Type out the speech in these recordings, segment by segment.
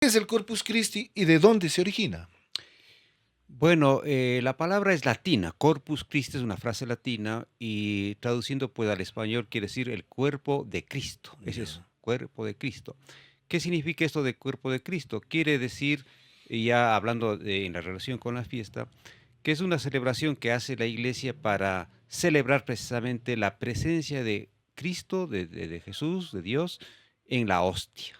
¿Qué es el Corpus Christi y de dónde se origina? Bueno, la palabra es latina. Corpus Christi es una frase latina y traduciendo pues al español quiere decir el cuerpo de Cristo. Es eso, Ya. cuerpo de Cristo. ¿Qué significa esto de cuerpo de Cristo? Quiere decir, y ya hablando en la relación con la fiesta, que es una celebración que hace la iglesia para celebrar precisamente la presencia de Cristo, de Jesús, de Dios, en la hostia.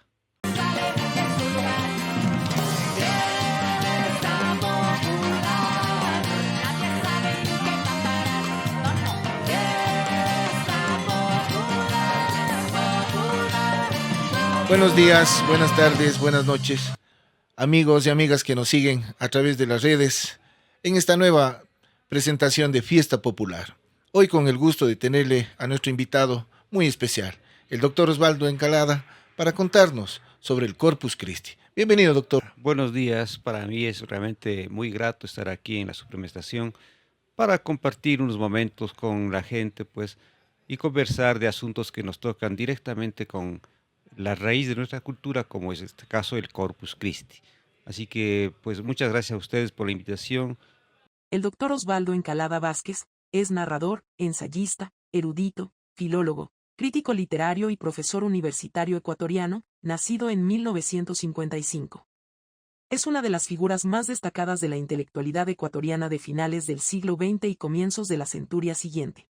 Buenos días, buenas tardes, buenas noches, amigos y amigas que nos siguen a través de las redes en esta nueva presentación de Fiesta Popular. Hoy con el gusto de tenerle a nuestro invitado muy especial, el doctor Osvaldo Encalada, para contarnos sobre el Corpus Christi. Bienvenido, doctor. Buenos días, para mí es realmente muy grato estar aquí en la Supremestación para compartir unos momentos con la gente, pues, y conversar de asuntos que nos tocan directamente con la raíz de nuestra cultura, como es este caso el Corpus Christi. Así que, pues, muchas gracias a ustedes por la invitación. El doctor Osvaldo Encalada Vázquez es narrador, ensayista, erudito, filólogo, crítico literario y profesor universitario ecuatoriano, nacido en 1955. Es una de las figuras más destacadas de la intelectualidad ecuatoriana de finales del siglo XX y comienzos de la centuria siguiente.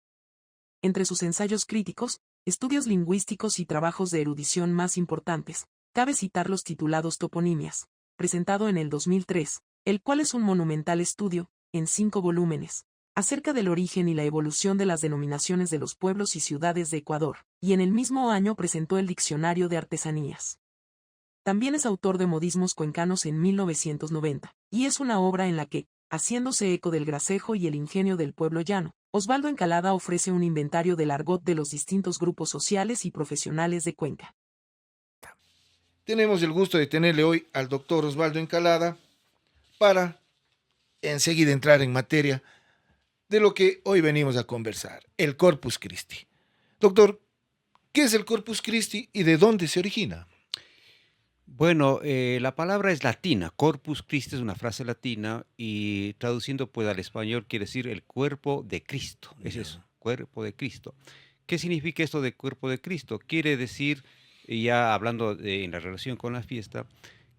Entre sus ensayos críticos, estudios lingüísticos y trabajos de erudición más importantes, cabe citar los titulados Toponimias, presentado en el 2003, el cual es un monumental estudio, en 5 volúmenes, acerca del origen y la evolución de las denominaciones de los pueblos y ciudades de Ecuador, y en el mismo año presentó el Diccionario de Artesanías. También es autor de Modismos Cuencanos en 1990, y es una obra en la que, haciéndose eco del gracejo y el ingenio del pueblo llano, Osvaldo Encalada ofrece un inventario del argot de los distintos grupos sociales y profesionales de Cuenca. Tenemos el gusto de tenerle hoy al doctor Osvaldo Encalada para enseguida entrar en materia de lo que hoy venimos a conversar, el Corpus Christi. Doctor, ¿qué es el Corpus Christi y de dónde se origina? Bueno, la palabra es latina. Corpus Christi es una frase latina y traduciendo pues al español quiere decir el cuerpo de Cristo. Es eso, Ya. cuerpo de Cristo. ¿Qué significa esto de cuerpo de Cristo? Quiere decir, y ya hablando en la relación con la fiesta,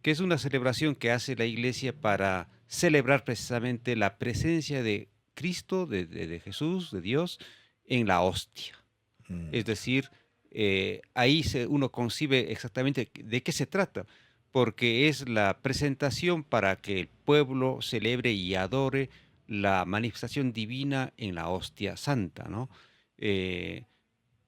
que es una celebración que hace la iglesia para celebrar precisamente la presencia de Cristo, de Jesús, de Dios, en la hostia. Es Mm. decir, ahí uno concibe exactamente de qué se trata, porque es la presentación para que el pueblo celebre y adore la manifestación divina en la hostia santa, ¿no? Eh,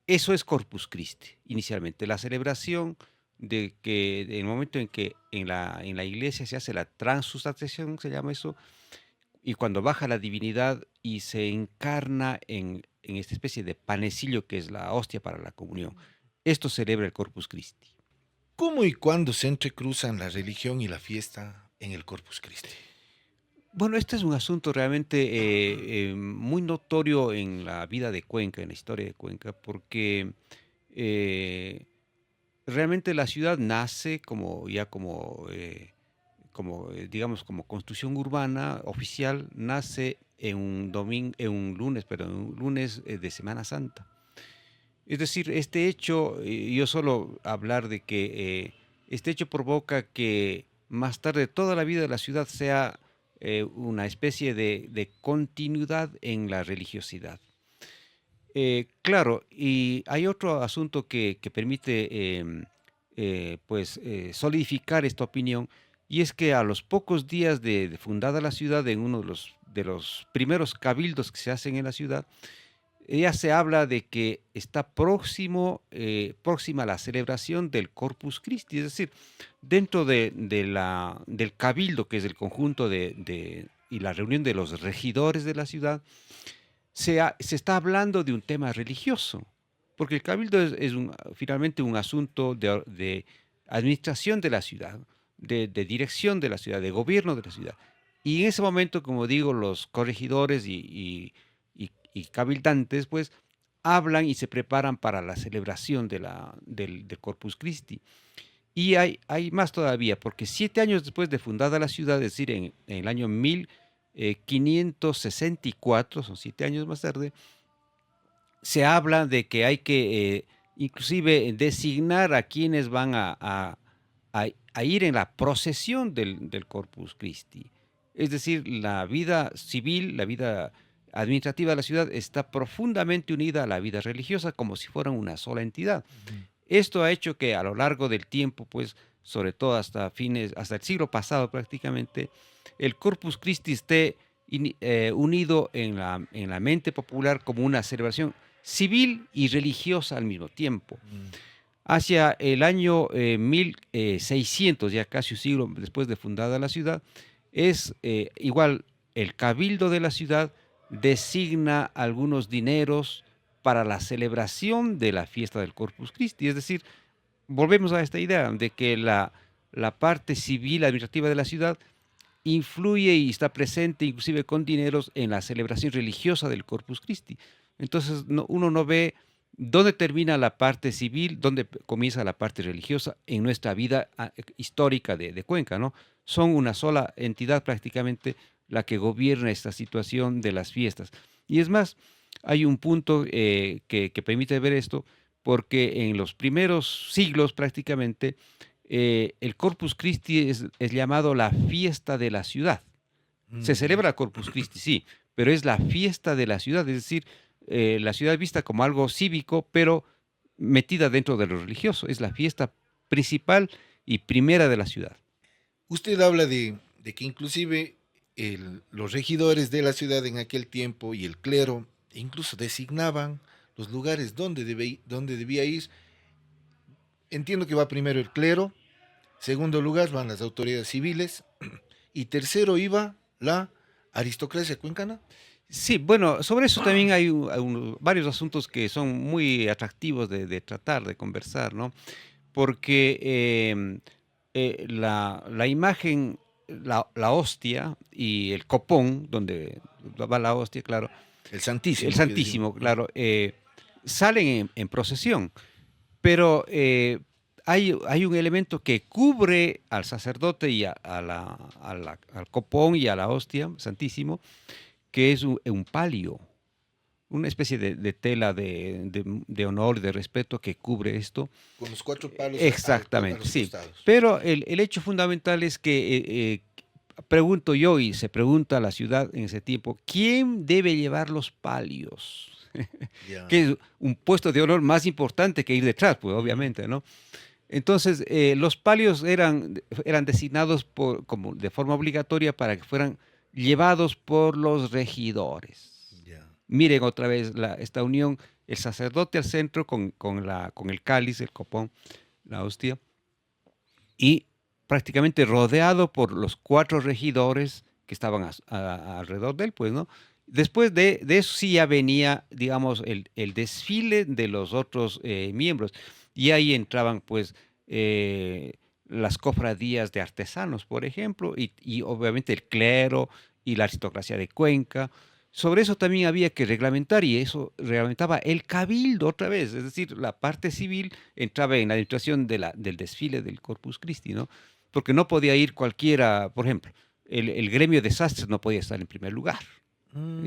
Eso es Corpus Christi, inicialmente, la celebración de que en el momento en que en la iglesia se hace la transustanciación, se llama eso, y cuando baja la divinidad y se encarna en esta especie de panecillo que es la hostia para la comunión. Esto celebra el Corpus Christi. ¿Cómo y cuándo se entrecruzan la religión y la fiesta en el Corpus Christi? Bueno, este es un asunto realmente muy notorio en la vida de Cuenca, en la historia de Cuenca, porque eh, realmente la ciudad nace como ya digamos, como construcción urbana oficial, nace en un lunes, pero en un lunes de Semana Santa. Es decir, este hecho, yo solo hablar de que este hecho provoca que más tarde toda la vida de la ciudad sea una especie de continuidad en la religiosidad. Claro, y hay otro asunto que permite pues solidificar esta opinión, y es que a los pocos días de fundada la ciudad, en uno de los primeros cabildos que se hacen en la ciudad, ya se habla de que está próxima la celebración del Corpus Christi, es decir, dentro del cabildo, que es el conjunto y la reunión de los regidores de la ciudad, se está hablando de un tema religioso, porque el cabildo es finalmente un asunto de administración de la ciudad, de dirección de la ciudad, de gobierno de la ciudad. Y en ese momento, como digo, los corregidores y cabildantes, pues, hablan y se preparan para la celebración del Corpus Christi. Y hay más todavía, porque 7 años después de fundada la ciudad, es decir, en el año 1564, son 7 años más tarde, se habla de que hay que inclusive designar a quienes van a ir en la procesión del Corpus Christi. Es decir, la vida civil, la vida administrativa de la ciudad está profundamente unida a la vida religiosa como si fueran una sola entidad. Ujú. Esto ha hecho que a lo largo del tiempo, pues, sobre todo hasta el siglo pasado prácticamente, el Corpus Christi esté unido en la mente popular como una celebración civil y religiosa al mismo tiempo. Mm. Hacia el año 1600, ya casi un siglo después de fundada la ciudad, es igual el cabildo de la ciudad designa algunos dineros para la celebración de la fiesta del Corpus Christi. Es decir, volvemos a esta idea de que la parte civil administrativa de la ciudad influye y está presente inclusive con dineros en la celebración religiosa del Corpus Christi. Entonces uno no ve dónde termina la parte civil, dónde comienza la parte religiosa en nuestra vida histórica de Cuenca, ¿no? Son una sola entidad prácticamente la que gobierna esta situación de las fiestas. Y es más, hay un punto que permite ver esto, porque en los primeros siglos prácticamente el Corpus Christi es llamado la fiesta de la ciudad. Se Mm. celebra Corpus Christi, sí, pero es la fiesta de la ciudad, es decir, la ciudad vista como algo cívico, pero metida dentro de lo religioso. Es la fiesta principal y primera de la ciudad. Usted habla de que inclusive los regidores de la ciudad en aquel tiempo y el clero incluso designaban los lugares donde debía ir. Entiendo que va primero el clero, segundo lugar van las autoridades civiles y tercero iba la aristocracia cuencana. Sí, bueno, sobre eso también hay varios asuntos que son muy atractivos de tratar, de conversar, ¿no? Porque la imagen, la hostia y el copón, donde va la hostia, claro, El el Santísimo, que decimos. Santísimo, claro, salen en procesión, pero hay un elemento que cubre al sacerdote y al copón y a la hostia, Santísimo, que es un palio, una especie de tela de honor y de respeto que cubre esto. Con los cuatro palos a Exactamente, los sí. costados. Pero el hecho fundamental es que, pregunto yo y se pregunta la ciudad en ese tiempo, ¿quién debe llevar los palios? Ya. Que es un puesto de honor más importante que ir detrás, pues obviamente, ¿no? Entonces, los palios eran designados como de forma obligatoria para que fueran llevados por los regidores. Ya. Miren otra vez esta unión, el sacerdote al centro con el cáliz, el copón, la hostia, y prácticamente rodeado por los 4 regidores que estaban alrededor de él, pues, ¿no? Después de eso sí ya venía, digamos, el desfile de los otros miembros. Y ahí entraban, pues, las cofradías de artesanos, por ejemplo, y obviamente el clero y la aristocracia de Cuenca. Sobre eso también había que reglamentar y eso reglamentaba el cabildo otra vez, es decir, la parte civil entraba en la administración del desfile del Corpus Christi, ¿no? Porque no podía ir cualquiera, por ejemplo, el gremio de sastres no podía estar en primer lugar.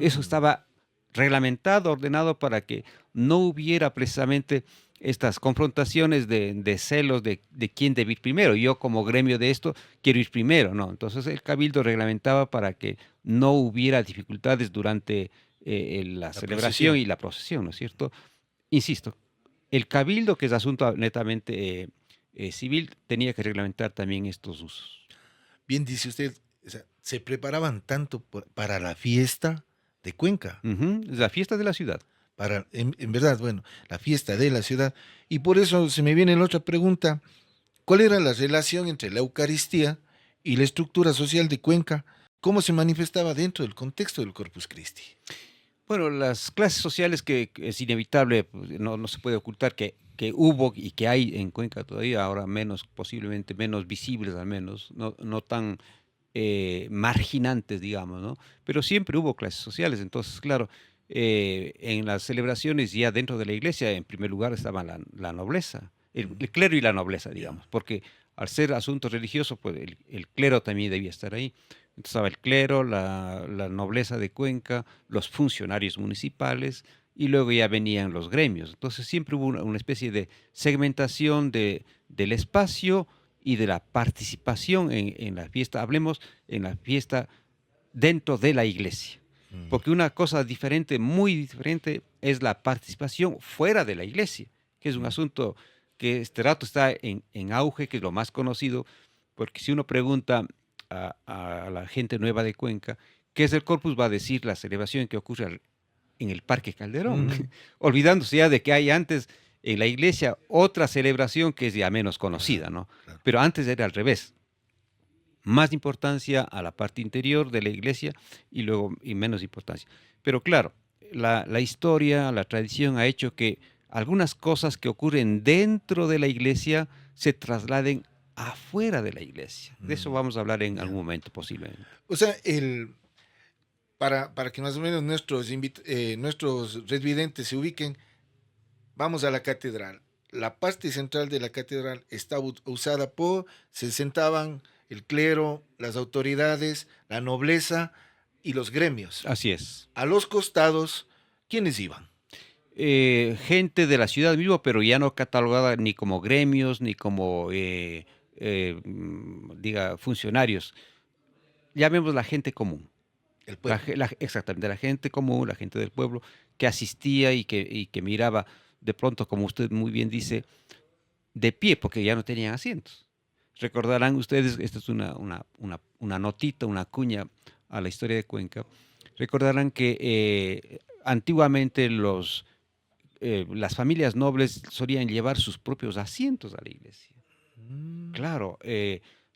Eso Mm. estaba reglamentado, ordenado para que no hubiera precisamente estas confrontaciones de celos de quién debe ir primero. Yo como gremio de esto quiero ir primero, ¿no? Entonces el cabildo reglamentaba para que no hubiera dificultades durante la La celebración procesión. y la procesión, ¿no es cierto? Insisto, el cabildo, que es asunto netamente civil, tenía que reglamentar también estos usos. Bien dice usted, o sea, se preparaban tanto para la fiesta de Cuenca, Ujú, es la fiesta de la ciudad. en verdad, bueno, la fiesta de la ciudad. Y por eso se me viene la otra pregunta, ¿cuál era la relación entre la Eucaristía y la estructura social de Cuenca? ¿Cómo se manifestaba dentro del contexto del Corpus Christi? Bueno, las clases sociales que es inevitable, pues, no se puede ocultar que hubo y que hay en Cuenca todavía, ahora menos, posiblemente menos visibles al menos, no tan marginantes, digamos, ¿no? Pero siempre hubo clases sociales, entonces, claro, en las celebraciones ya dentro de la iglesia, en primer lugar estaba la nobleza, el clero y la nobleza, digamos, porque al ser asunto religioso, pues el clero también debía estar ahí. Entonces estaba el clero, la nobleza de Cuenca, los funcionarios municipales y luego ya venían los gremios. Entonces siempre hubo una especie de segmentación del espacio y de la participación en la fiesta. Hablemos en la fiesta dentro de la iglesia. Porque una cosa diferente, muy diferente, es la participación fuera de la iglesia, que es un asunto que este rato está en auge, que es lo más conocido, porque si uno pregunta a la gente nueva de Cuenca, ¿qué es el Corpus? Va a decir la celebración que ocurre en el Parque Calderón, olvidándose ya de que hay antes en la iglesia otra celebración que es ya menos conocida, ¿no? Claro. Pero antes era al revés. Más importancia a la parte interior de la iglesia y luego y menos importancia. Pero claro, la historia, la tradición ha hecho que algunas cosas que ocurren dentro de la iglesia se trasladen afuera de la iglesia. De eso vamos a hablar en algún momento posiblemente. O sea, para que más o menos nuestros residentes se ubiquen, vamos a la catedral. La parte central de la catedral está usada se sentaban el clero, las autoridades, la nobleza y los gremios. Así es. A los costados, ¿quiénes iban? Gente de la ciudad mismo, pero ya no catalogada ni como gremios, ni como, diga, funcionarios. Llamemos la gente común. El pueblo. Exactamente, la gente común, la gente del pueblo, que asistía y que miraba de pronto, como usted muy bien dice, de pie, porque ya no tenían asientos. Recordarán ustedes, esta es una notita, una cuña a la historia de Cuenca, recordarán que antiguamente las familias nobles solían llevar sus propios asientos a la iglesia. Claro,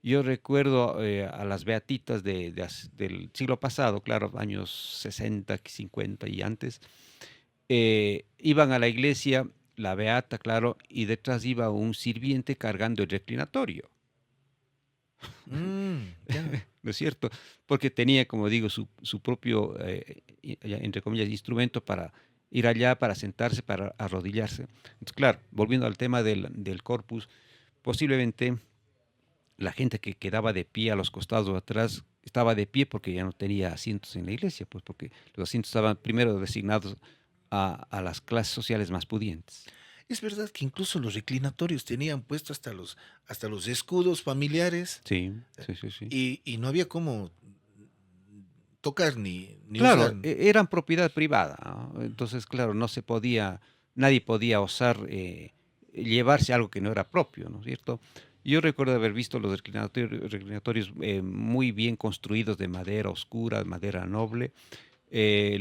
yo recuerdo a las beatitas del siglo pasado, claro, años 60, 50 y antes, iban a la iglesia, la beata, claro, y detrás iba un sirviente cargando el reclinatorio. ¿No es cierto? Porque tenía, como digo, su propio, entre comillas, instrumento para ir allá, para sentarse, para arrodillarse. Entonces, claro, volviendo al tema del corpus, posiblemente la gente que quedaba de pie a los costados o atrás estaba de pie porque ya no tenía asientos en la iglesia, pues porque los asientos estaban primero designados a las clases sociales más pudientes. Es verdad que incluso los reclinatorios tenían puesto hasta los escudos familiares Sí, sí, sí, sí. y no había cómo tocar ni Claro, usar. eran propiedad privada, ¿no? Entonces, claro, nadie podía osar llevarse algo que no era propio, ¿no es cierto? Yo recuerdo haber visto los reclinatorios muy bien construidos de madera oscura, madera noble, el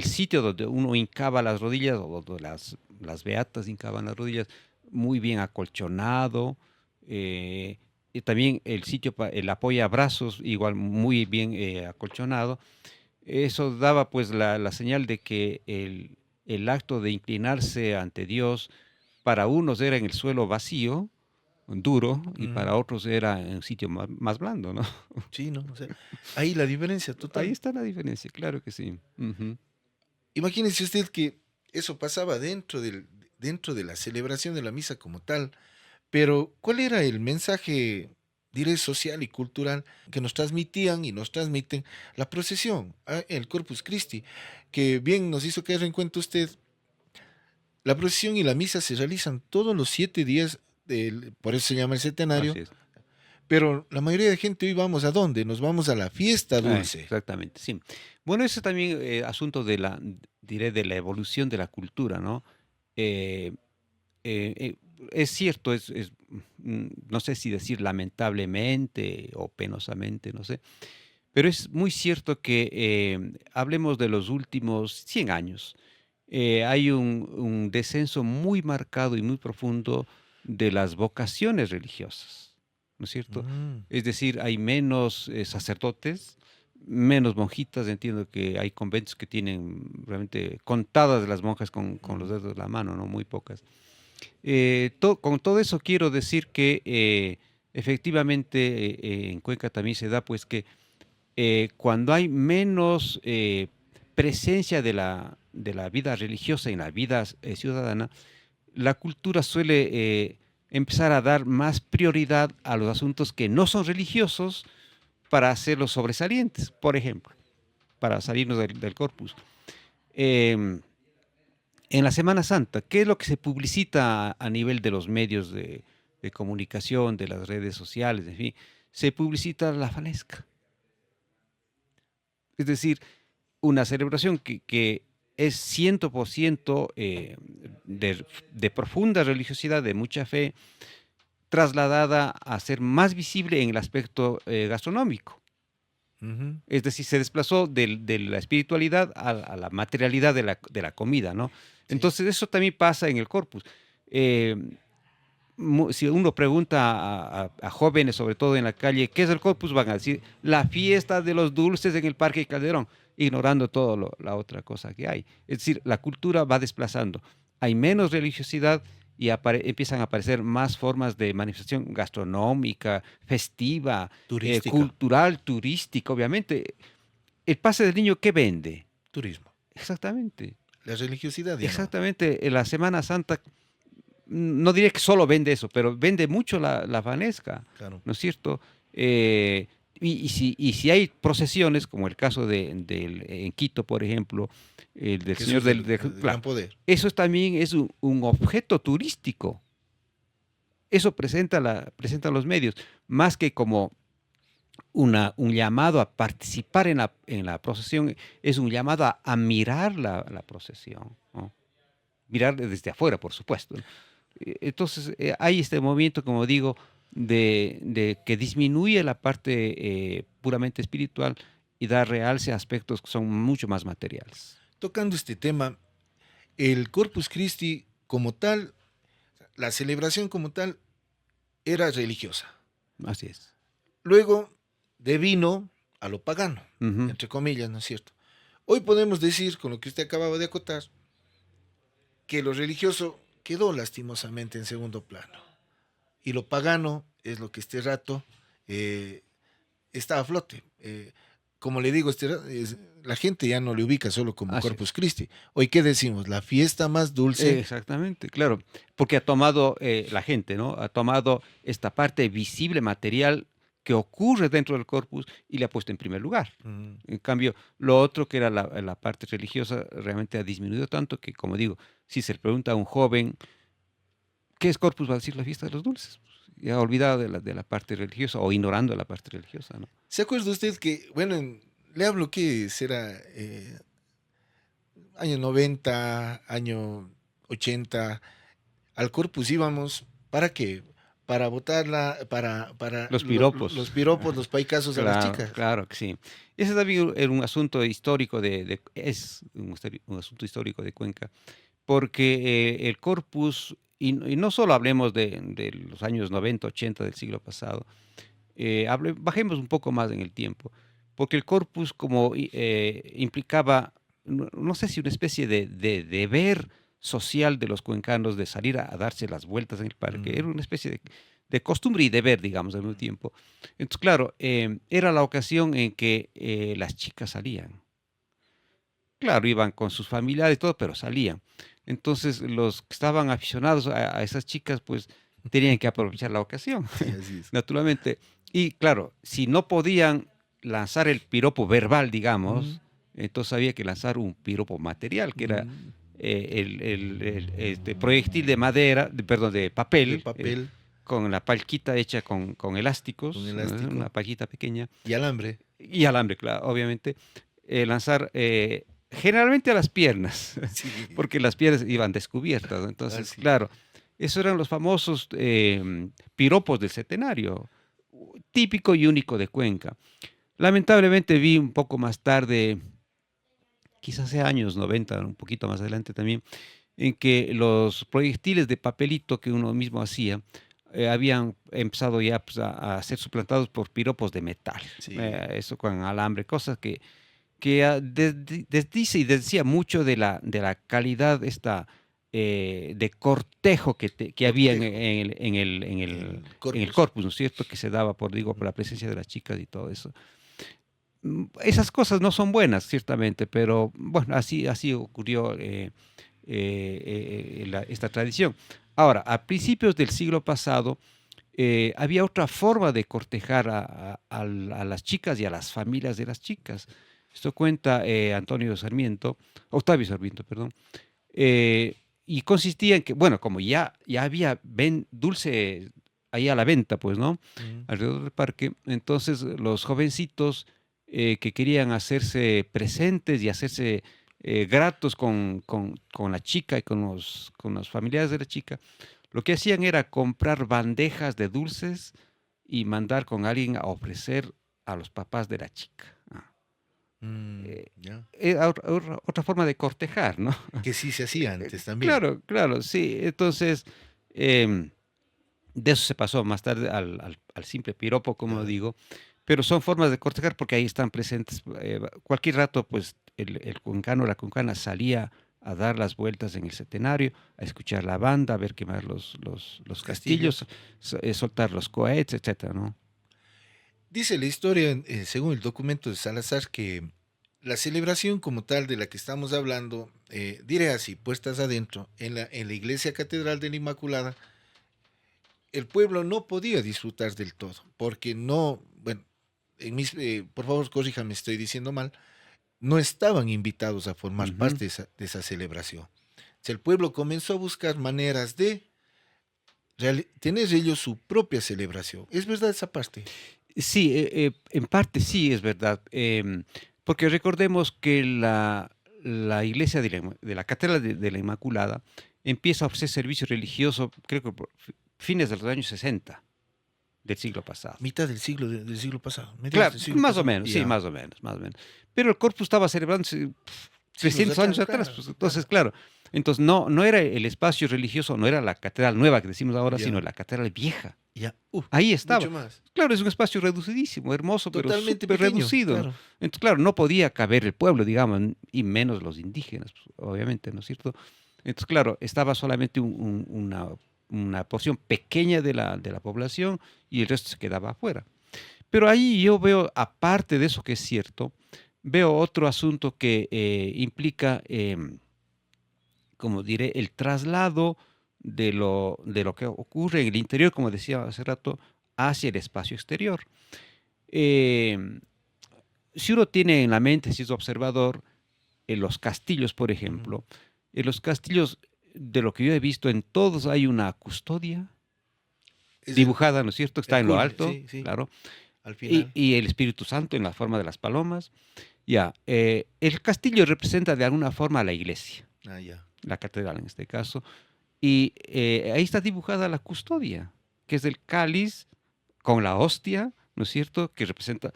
sitio donde uno hincaba las rodillas, o donde las beatas hincaban las rodillas, muy bien acolchonado, y también el sitio, el apoyabrazos, igual muy bien acolchonado. Eso daba pues la señal de que el acto de inclinarse ante Dios para unos era en el suelo vacío, duro, y para otros era en un sitio más blando, ¿no? Sí, ¿no? O sea, ahí la diferencia total. Ahí está la diferencia, claro que sí. Ujú. Imagínese usted que eso pasaba dentro de la celebración de la misa como tal, pero ¿cuál era el mensaje, diré, social y cultural que nos transmitían y nos transmiten la procesión, el Corpus Christi? Que bien nos hizo caer en cuenta usted, la procesión y la misa se realizan todos los 7 días, por eso se llama el centenario, Así es. pero la mayoría de gente hoy vamos ¿a dónde? Nos vamos a la fiesta dulce. Exactamente, sí. Bueno, ese también asunto diré, de la evolución de la cultura, ¿no? Eh, es cierto, no sé si decir lamentablemente o penosamente, no sé, pero es muy cierto que hablemos de los últimos 100 años. Hay un descenso muy marcado y muy profundo de las vocaciones religiosas, ¿no es cierto? Mm, Es decir, hay menos sacerdotes, menos monjitas. Entiendo que hay conventos que tienen realmente contadas las monjas con los dedos de la mano, ¿no? Muy pocas. Con todo eso quiero decir que efectivamente en Cuenca también se da pues que cuando hay menos presencia de la vida religiosa en la vida ciudadana, la cultura suele empezar a dar más prioridad a los asuntos que no son religiosos para hacerlos sobresalientes, por ejemplo, para salirnos del corpus. Em, en la Semana Santa, ¿qué es lo que se publicita a nivel de los medios de comunicación, de las redes sociales, en fin? Se publicita la fanesca. Es decir, una celebración que es 100% de profunda religiosidad, de mucha fe, trasladada a ser más visible en el aspecto gastronómico. Ujú. Es decir, se desplazó de la espiritualidad a la materialidad de la comida, ¿no? Sí. Entonces, eso también pasa en el corpus. Eh, si uno pregunta a jóvenes, sobre todo en la calle, ¿qué es el corpus? Van a decir, la fiesta de los dulces en el Parque Calderón, ignorando toda la otra cosa que hay. Es decir, la cultura va desplazando. Hay menos religiosidad y empiezan a aparecer más formas de manifestación gastronómica, festiva, Turística. cultural, turística, obviamente. El pase del niño, ¿qué vende? Turismo. Exactamente. La religiosidad ya no. Exactamente. En la Semana Santa, no diré que solo vende eso, pero vende mucho la fanesca, Claro. ¿no es cierto? Y si hay procesiones, como el caso en Quito, por ejemplo, el del Que Señor eso es del el gran poder. eso también es un objeto turístico. Eso presenta los medios, más que como un llamado a participar en la procesión, es un llamado a mirar la procesión, ¿no? Mirar desde afuera, por supuesto. Entonces, hay este movimiento, como digo, de que disminuye la parte puramente espiritual y da realce a aspectos que son mucho más materiales. Tocando este tema, el Corpus Christi como tal, la celebración como tal, era religiosa. Así es. Luego devino a lo pagano, Ujú. entre comillas, ¿no es cierto? Hoy podemos decir, con lo que usted acababa de acotar, que lo religioso quedó lastimosamente en segundo plano. Y lo pagano es lo que este rato está a flote. Como le digo, la gente ya no le ubica solo como Así Corpus Christi. Hoy, ¿qué decimos? La fiesta más dulce. Exactamente, claro, porque ha tomado la gente, ¿no? Ha tomado esta parte visible, material que ocurre dentro del corpus y le ha puesto en primer lugar. Mm, En cambio, lo otro que era la parte religiosa realmente ha disminuido tanto que, como digo, si se le pregunta a un joven, ¿qué es corpus? Va a decir la fiesta de los dulces. Ya ha olvidado de la parte religiosa o ignorando la parte religiosa, ¿no? ¿Se acuerda usted que, bueno, le hablo que será año 90, año 80, al Corpus íbamos, ¿para qué? Para botarla, para Los piropos. los piropos, los paicazos a las Claro, chicas. claro que sí. Ese también era un asunto histórico es un asunto histórico de Cuenca, porque el corpus, y no solo hablemos de los años 90, 80 del siglo pasado, bajemos un poco más en el tiempo, porque el corpus como implicaba, no sé si una especie de deber social de los cuencanos de salir a darse las vueltas en el parque, Mm. era una especie de costumbre y deber, digamos, al mismo tiempo. Entonces, claro, era la ocasión en que las chicas salían. Claro, iban con sus familiares y todo, pero salían. Entonces, los que estaban aficionados a esas chicas, pues, tenían que aprovechar la ocasión, Sí, así es. naturalmente. Y claro, si no podían lanzar el piropo verbal, digamos, Mm. entonces había que lanzar un piropo material, que era Mm. este proyectil de madera, perdón, de papel, De papel con la palquita hecha con elásticos, con elástico una palquita pequeña, y alambre. y alambre, claro, obviamente, lanzar generalmente a las piernas, Sí. porque las piernas iban descubiertas, ¿no? Entonces, Así. claro, esos eran los famosos piropos del centenario, típico y único de Cuenca. Lamentablemente vi un poco más tarde, quizás hace años 90, un poquito más adelante también, en que los proyectiles de papelito que uno mismo hacía habían empezado ya pues, a ser suplantados por piropos de metal, Sí. eso con alambre, cosas que desdice y decía mucho de la calidad esta de cortejo que había en el corpus, ¿no es cierto? Que se daba por la presencia de las chicas y todo eso. Esas cosas no son buenas, ciertamente, pero bueno, así ocurrió esta tradición. Ahora, a principios del siglo pasado, había otra forma de cortejar a las chicas y a las familias de las chicas. Esto cuenta Octavio Sarmiento, perdón. Y consistía en que, bueno, como ya había dulce ahí a la venta, pues, ¿no? Mm. Alrededor del parque, entonces los jovencitos que querían hacerse presentes y hacerse gratos con la chica y con los familiares de la chica, lo que hacían era comprar bandejas de dulces y mandar con alguien a ofrecer a los papás de la chica. Eh, Ya. otra forma de cortejar, ¿no? Que sí se hacía antes también. Claro, claro, sí. Entonces, em, de eso se pasó más tarde al simple piropo, como Claro. digo, pero son formas de cortejar porque ahí están presentes. Cualquier rato, pues, el cuencano o la cuencana salía a dar las vueltas en el centenario, a escuchar la banda, a ver quemar los castillos, soltar los cohetes, etcétera, ¿no? Dice la historia, según el documento de Salazar, que la celebración como tal de la que estamos hablando, diré así, puestas adentro, en la iglesia catedral de la Inmaculada, el pueblo no podía disfrutar del todo, porque no, bueno, por favor corríjame, estoy diciendo mal, no estaban invitados a formar Ujú. parte de esa celebración. O sea, el pueblo comenzó a buscar maneras de tener ellos su propia celebración. ¿Es verdad esa parte? Sí, en parte sí es verdad, porque recordemos que la iglesia de la Catedral de la Inmaculada empieza a ofrecer servicio religioso, creo que por fines de los años 60 del siglo pasado. Mitad del siglo, del siglo pasado, mediados Claro, del siglo más o pasado. menos, sí, Ya, más o menos, más o menos. Pero el Corpus estaba celebrándose siglos 300 años atrás, atrás, claro, pues entonces, claro. claro. Entonces, no era el espacio religioso, no era la catedral nueva que decimos ahora, sino Ya, la catedral vieja. ya. Ahí estaba. Mucho más. Claro, es un espacio reducidísimo, hermoso, pero Totalmente súper pequeño, reducido. claro. Entonces, claro, no podía caber el pueblo, digamos, y menos los indígenas, pues, obviamente, ¿no es cierto? Entonces, claro, estaba solamente una porción pequeña de la población y el resto se quedaba afuera. Pero ahí yo veo, aparte de eso que es cierto, veo otro asunto que implica, como diré, el traslado de lo que ocurre en el interior, como decía hace rato, hacia el espacio exterior. Em, si uno tiene en la mente, si es observador, en los castillos, por Ujú. ejemplo, en los castillos, de lo que yo he visto, en todos hay una custodia Es dibujada, ¿no es cierto? Está el en lo culme, alto, sí, sí, claro, al final. y el Espíritu Santo en la forma de las palomas. Ya, el castillo representa de alguna forma a la iglesia, Ah, ya. la catedral en este caso, y ahí está dibujada la custodia, que es el cáliz con la hostia, ¿no es cierto? Que representa,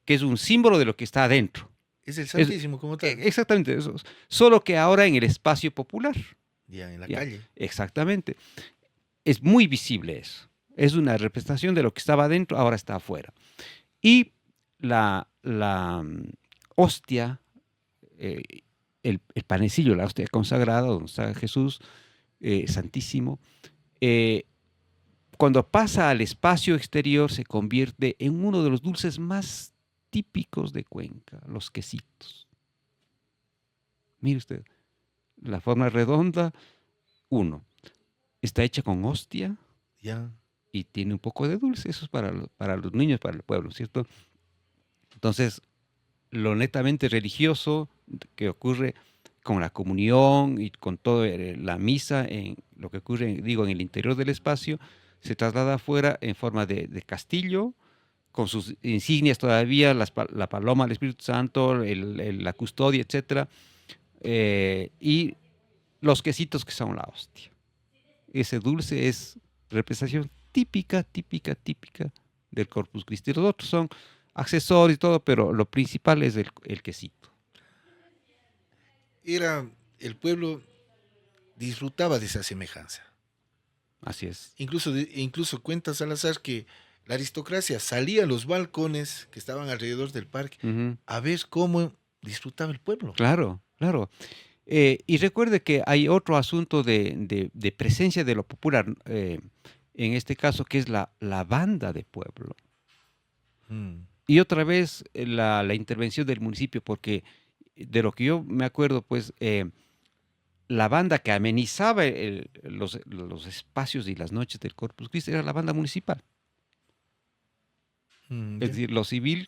que es un símbolo de lo que está adentro. Es el Es, Santísimo como tal. exactamente eso, solo que ahora en el espacio popular, Ya, en la ya, calle. exactamente. Es muy visible eso. Es una representación de lo que estaba adentro, ahora está afuera. Y la hostia, eh, el panecillo, la hostia consagrada, donde está Jesús Santísimo, eh, cuando pasa al espacio exterior se convierte en uno de los dulces más típicos de Cuenca, los quesitos. Mire usted, la forma redonda, uno, está hecha con hostia Ya. y tiene un poco de dulce, eso es para los niños, para el pueblo, ¿cierto? Entonces, lo netamente religioso que ocurre con la comunión y con toda la misa, en lo que ocurre, digo, en el interior del espacio, se traslada afuera en forma de castillo, con sus insignias todavía, la paloma, el Espíritu Santo, la custodia, etcétera, y los quesitos que son la hostia. Ese dulce es representación típica, típica, típica del Corpus Christi. Los otros son accesorios y todo, pero lo principal es el quesito. Era, el pueblo disfrutaba de esa semejanza. Así es. Incluso cuenta Salazar que la aristocracia salía a los balcones que estaban alrededor del parque Ujú. a ver cómo disfrutaba el pueblo. Claro, claro. Y recuerde que hay otro asunto de presencia de lo popular, en este caso, que es la banda de pueblo. Mm. Y otra vez la intervención del municipio, porque de lo que yo me acuerdo, pues la banda que amenizaba los espacios y las noches del Corpus Christi era la banda municipal. Es Ya. decir, lo civil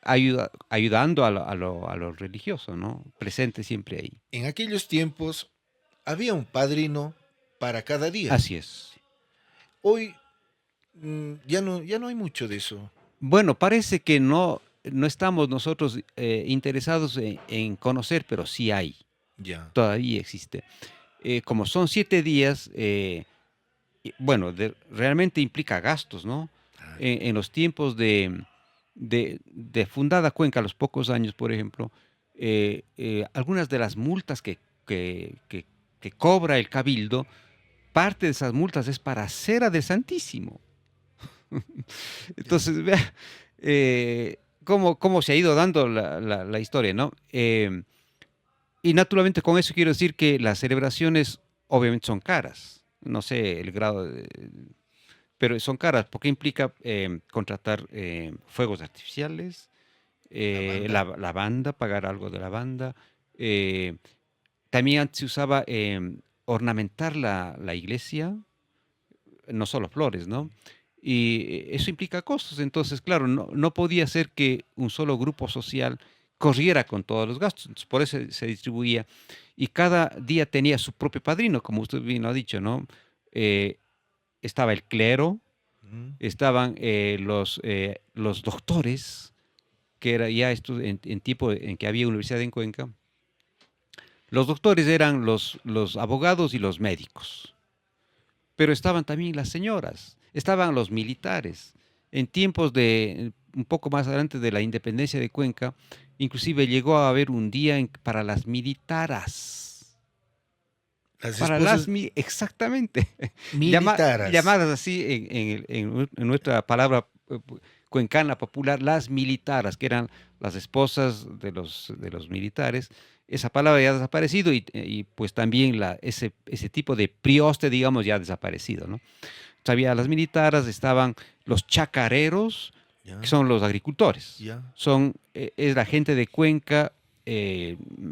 ayudando a lo religioso, ¿no? Presente siempre ahí. En aquellos tiempos había un padrino para cada día. Así es. Hoy ya no hay mucho de eso. Bueno, parece que no estamos nosotros interesados en conocer, pero sí hay, Ya. todavía existe. Como son 7 días, bueno, realmente implica gastos, ¿no? Ah, En los tiempos de fundada Cuenca, a los pocos años, por ejemplo, algunas de las multas que cobra el Cabildo, parte de esas multas es para cera del Santísimo. Entonces, vea cómo se ha ido dando la historia, ¿no? Y naturalmente con eso quiero decir que las celebraciones obviamente son caras. No sé el grado pero son caras porque implica contratar fuegos artificiales, la banda, pagar algo de la banda. También antes se usaba ornamentar la iglesia, no solo flores, ¿no? Y eso implica costos. Entonces, claro, no podía ser que un solo grupo social corriera con todos los gastos. Entonces, por eso se distribuía. Y cada día tenía su propio padrino, como usted bien lo ha dicho, ¿no? Estaba el clero, estaban los doctores, que era ya esto en tiempo en que había universidad en Cuenca. Los doctores eran los abogados y los médicos. Pero estaban también las señoras, estaban los militares. En tiempos de, un poco más adelante de la independencia de Cuenca, inclusive llegó a haber un día para las militaras. Las Para esposas exactamente. militaras. Llamadas así en nuestra palabra cuencana popular, las militaras, que eran las esposas de los militares. Esa palabra ya ha desaparecido y pues también ese tipo de prioste, digamos, ya ha desaparecido, ¿no? Había las militaras, estaban los chacareros, Ya, que son los agricultores. ya. Es la gente de Cuenca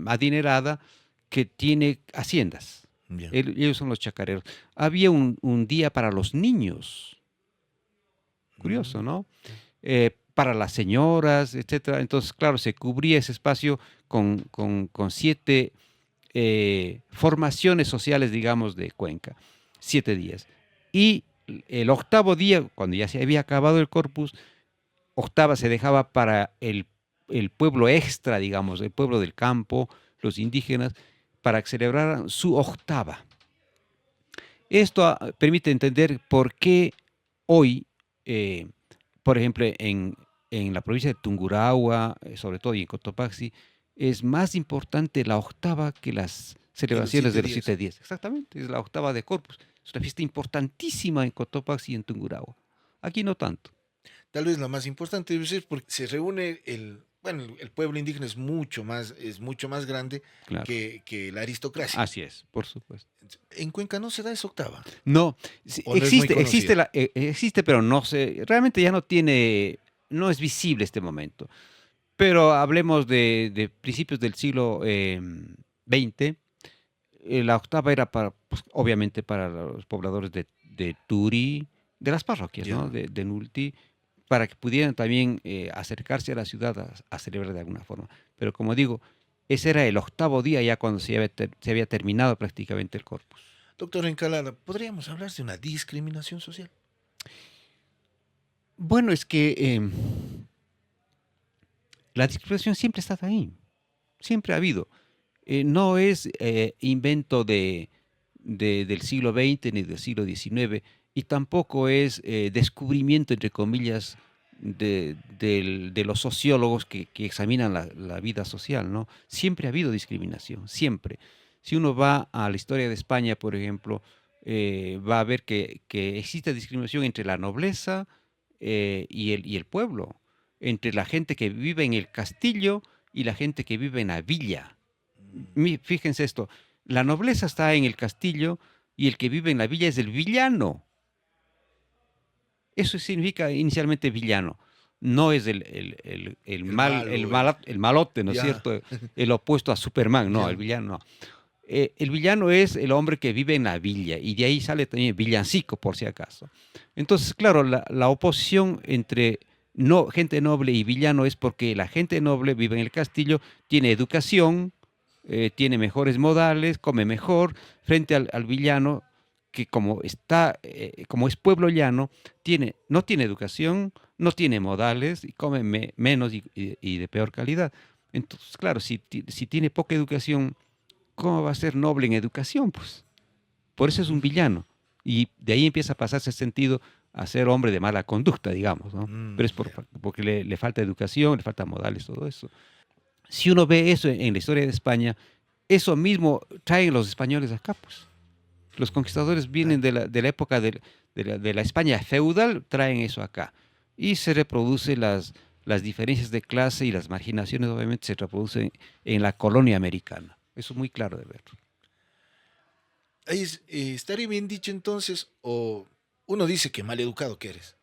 adinerada que tiene haciendas. Ya. Ellos son los chacareros. Había un día para los niños. Curioso, ¿no? Para las señoras, etcétera. Entonces, claro, se cubría ese espacio con 7 formaciones sociales, digamos, de Cuenca. 7 días. Y el 8º día, cuando ya se había acabado el corpus, 8ª se dejaba para el pueblo extra, digamos, el pueblo del campo, los indígenas, para que celebraran su 8ª. Esto permite entender por qué hoy, por ejemplo, en la provincia de Tungurahua, sobre todo, y en Cotopaxi, es más importante la 8ª que las celebraciones de los 7 días. Exactamente, es la 8ª de Corpus. Es una fiesta importantísima en Cotopaxi y en Tungurahua. Aquí no tanto. Tal vez la más importante debe ser porque se reúne el pueblo indígena es mucho más grande Claro. que la aristocracia. Así es, por supuesto. En Cuenca no se da esa 8ª. No, ¿O no es muy conocida? existe, pero no se, realmente ya no es visible este momento. Pero hablemos de principios del siglo XX. La 8ª era pues, obviamente para los pobladores de Turi, de las parroquias, Ya. ¿no? De Nulti, para que pudieran también acercarse a la ciudad a celebrar de alguna forma. Pero como digo, ese era el 8º día ya cuando se había terminado prácticamente el corpus. Doctor Encalada, ¿podríamos hablar de una discriminación social? Bueno, es que la discriminación siempre ha estado ahí, siempre ha habido. No es invento del siglo XX ni del siglo XIX y tampoco es descubrimiento, entre comillas, de los sociólogos que examinan la vida social, ¿no? Siempre ha habido discriminación, siempre. Si uno va a la historia de España, por ejemplo, va a ver que existe discriminación entre la nobleza y el pueblo, entre la gente que vive en el castillo y la gente que vive en la villa. Fíjense esto, la nobleza está en el castillo y el que vive en la villa es el villano. Eso significa inicialmente villano. No es el malote, ¿no es Ya. cierto? El opuesto a Superman, no, Ya. el villano no. el villano es el hombre que vive en la villa, y de ahí sale también villancico, por si acaso. Entonces, claro, la oposición entre gente noble y villano es porque la gente noble vive en el castillo, tiene educación, tiene mejores modales, come mejor, frente al villano que como es pueblo llano, no tiene educación, no tiene modales y come menos y de peor calidad. Entonces, claro, si tiene poca educación, ¿cómo va a ser noble en educación? Pues por eso es un villano. Y de ahí empieza a pasarse el sentido a ser hombre de mala conducta, digamos, ¿no? Pero es Ya. porque le falta educación, le falta modales, todo eso. Si uno ve eso en la historia de España, eso mismo traen los españoles acá, pues. Los conquistadores vienen Claro. de la época de la España feudal, traen eso acá. Y se reproducen las diferencias de clase y las marginaciones, obviamente, se reproducen en la colonia americana. Eso es muy claro de ver. Ahí estaría bien dicho entonces, o uno dice que mal educado que eres.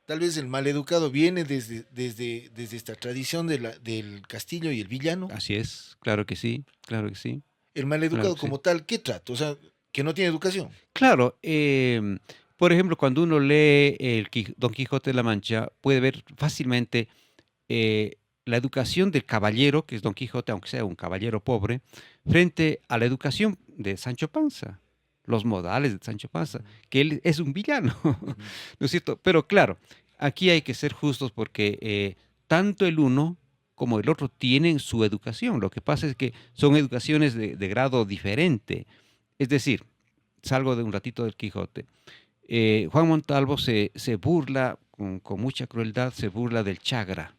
Tal vez el mal educado viene desde esta tradición del castillo y el villano. Así es, claro que sí, claro que sí, El mal claro educado que sí. como tal, ¿qué trato? O sea, que no tiene educación. Claro, por ejemplo, cuando uno lee Don Quijote de la Mancha, puede ver fácilmente eh, la educación del caballero, que es Don Quijote, aunque sea un caballero pobre, frente a la educación de Sancho Panza, los modales de Sancho Panza, Ujú, que él es un villano, ujú. ¿no es cierto? Pero claro, aquí hay que ser justos porque tanto el uno como el otro tienen su educación. Lo que pasa es que son educaciones de grado diferente. Es decir, salgo de un ratito del Quijote. Juan Montalvo se burla con mucha crueldad, se burla del Chagra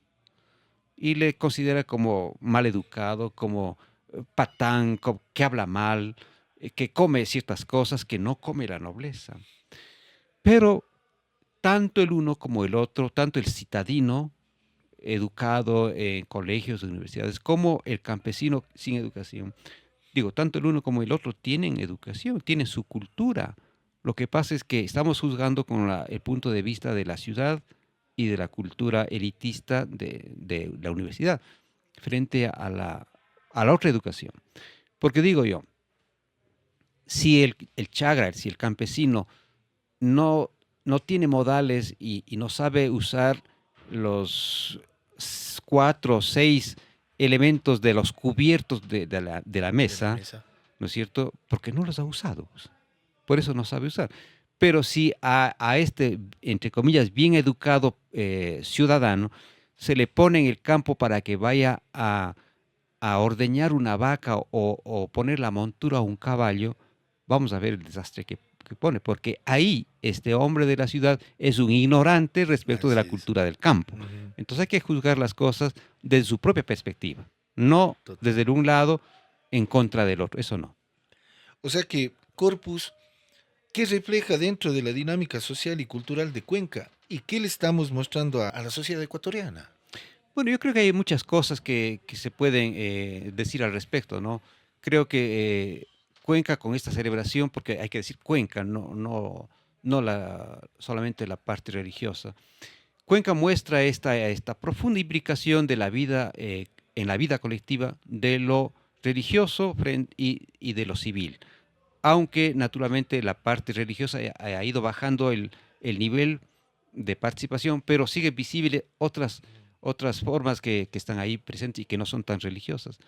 y le considera como mal educado, como patán, que habla mal, que come ciertas cosas que no come la nobleza. Pero tanto el uno como el otro, tanto el citadino educado en colegios, universidades, como el campesino sin educación, digo, tanto el uno como el otro tienen educación, tienen su cultura. Lo que pasa es que estamos juzgando con el punto de vista de la ciudad y de la cultura elitista de la universidad frente a la otra educación. Porque digo yo, si el chagra, si el campesino no, no tiene modales y no sabe usar los 4 o 6 elementos de los cubiertos de la De la mesa, mesa. ¿no es cierto? Porque no los ha usado, pues. Por eso no sabe usar. Pero si a este, entre comillas, bien educado ciudadano, se le pone en el campo para que vaya a ordeñar una vaca o poner la montura a un caballo, vamos a ver el desastre que pone, porque ahí este hombre de la ciudad es un ignorante respecto de la Así es. cultura del campo. Ujú, Entonces hay que juzgar las cosas desde su propia perspectiva, no total. desde el un lado en contra del otro, eso no. O sea que Corpus, ¿qué refleja dentro de la dinámica social y cultural de Cuenca? ¿Y qué le estamos mostrando a la sociedad ecuatoriana? Bueno, yo creo que hay muchas cosas que se pueden decir al respecto, ¿no? Creo que Cuenca con esta celebración, porque hay que decir Cuenca, no solamente la parte religiosa. Cuenca muestra esta profunda implicación de la vida, en la vida colectiva, de lo religioso y de lo civil. Aunque naturalmente la parte religiosa ha ido bajando el nivel de participación, pero sigue visible otras formas que están ahí presentes y que no son tan religiosas.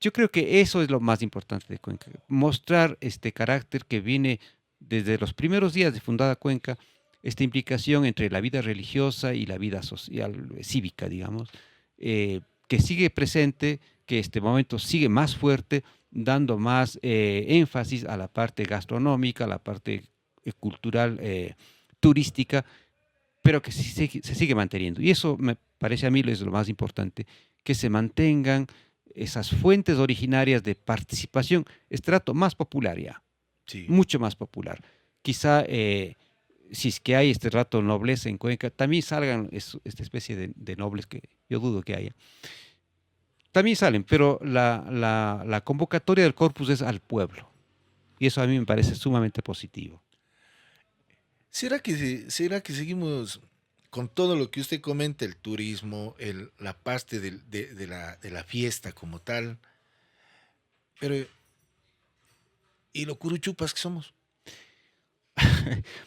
Yo creo que eso es lo más importante de Cuenca, mostrar este carácter que viene desde los primeros días de fundada Cuenca, esta implicación entre la vida religiosa y la vida social, cívica, digamos, que sigue presente, que este momento sigue más fuerte, dando más énfasis a la parte gastronómica, a la parte cultural, turística, pero que se sigue manteniendo. Y eso me parece a mí es lo más importante, que se mantengan esas fuentes originarias de participación, estrato más popular ya, Sí. mucho más popular. Quizá si es que hay este rato nobleza en Cuenca, también salgan esta especie de nobles que yo dudo que haya. También salen, pero la convocatoria del corpus es al pueblo. Y eso a mí me parece sumamente positivo. ¿Será que seguimos con todo lo que usted comenta, el turismo, la parte de la fiesta como tal? Pero ¿Y los curuchupas que somos?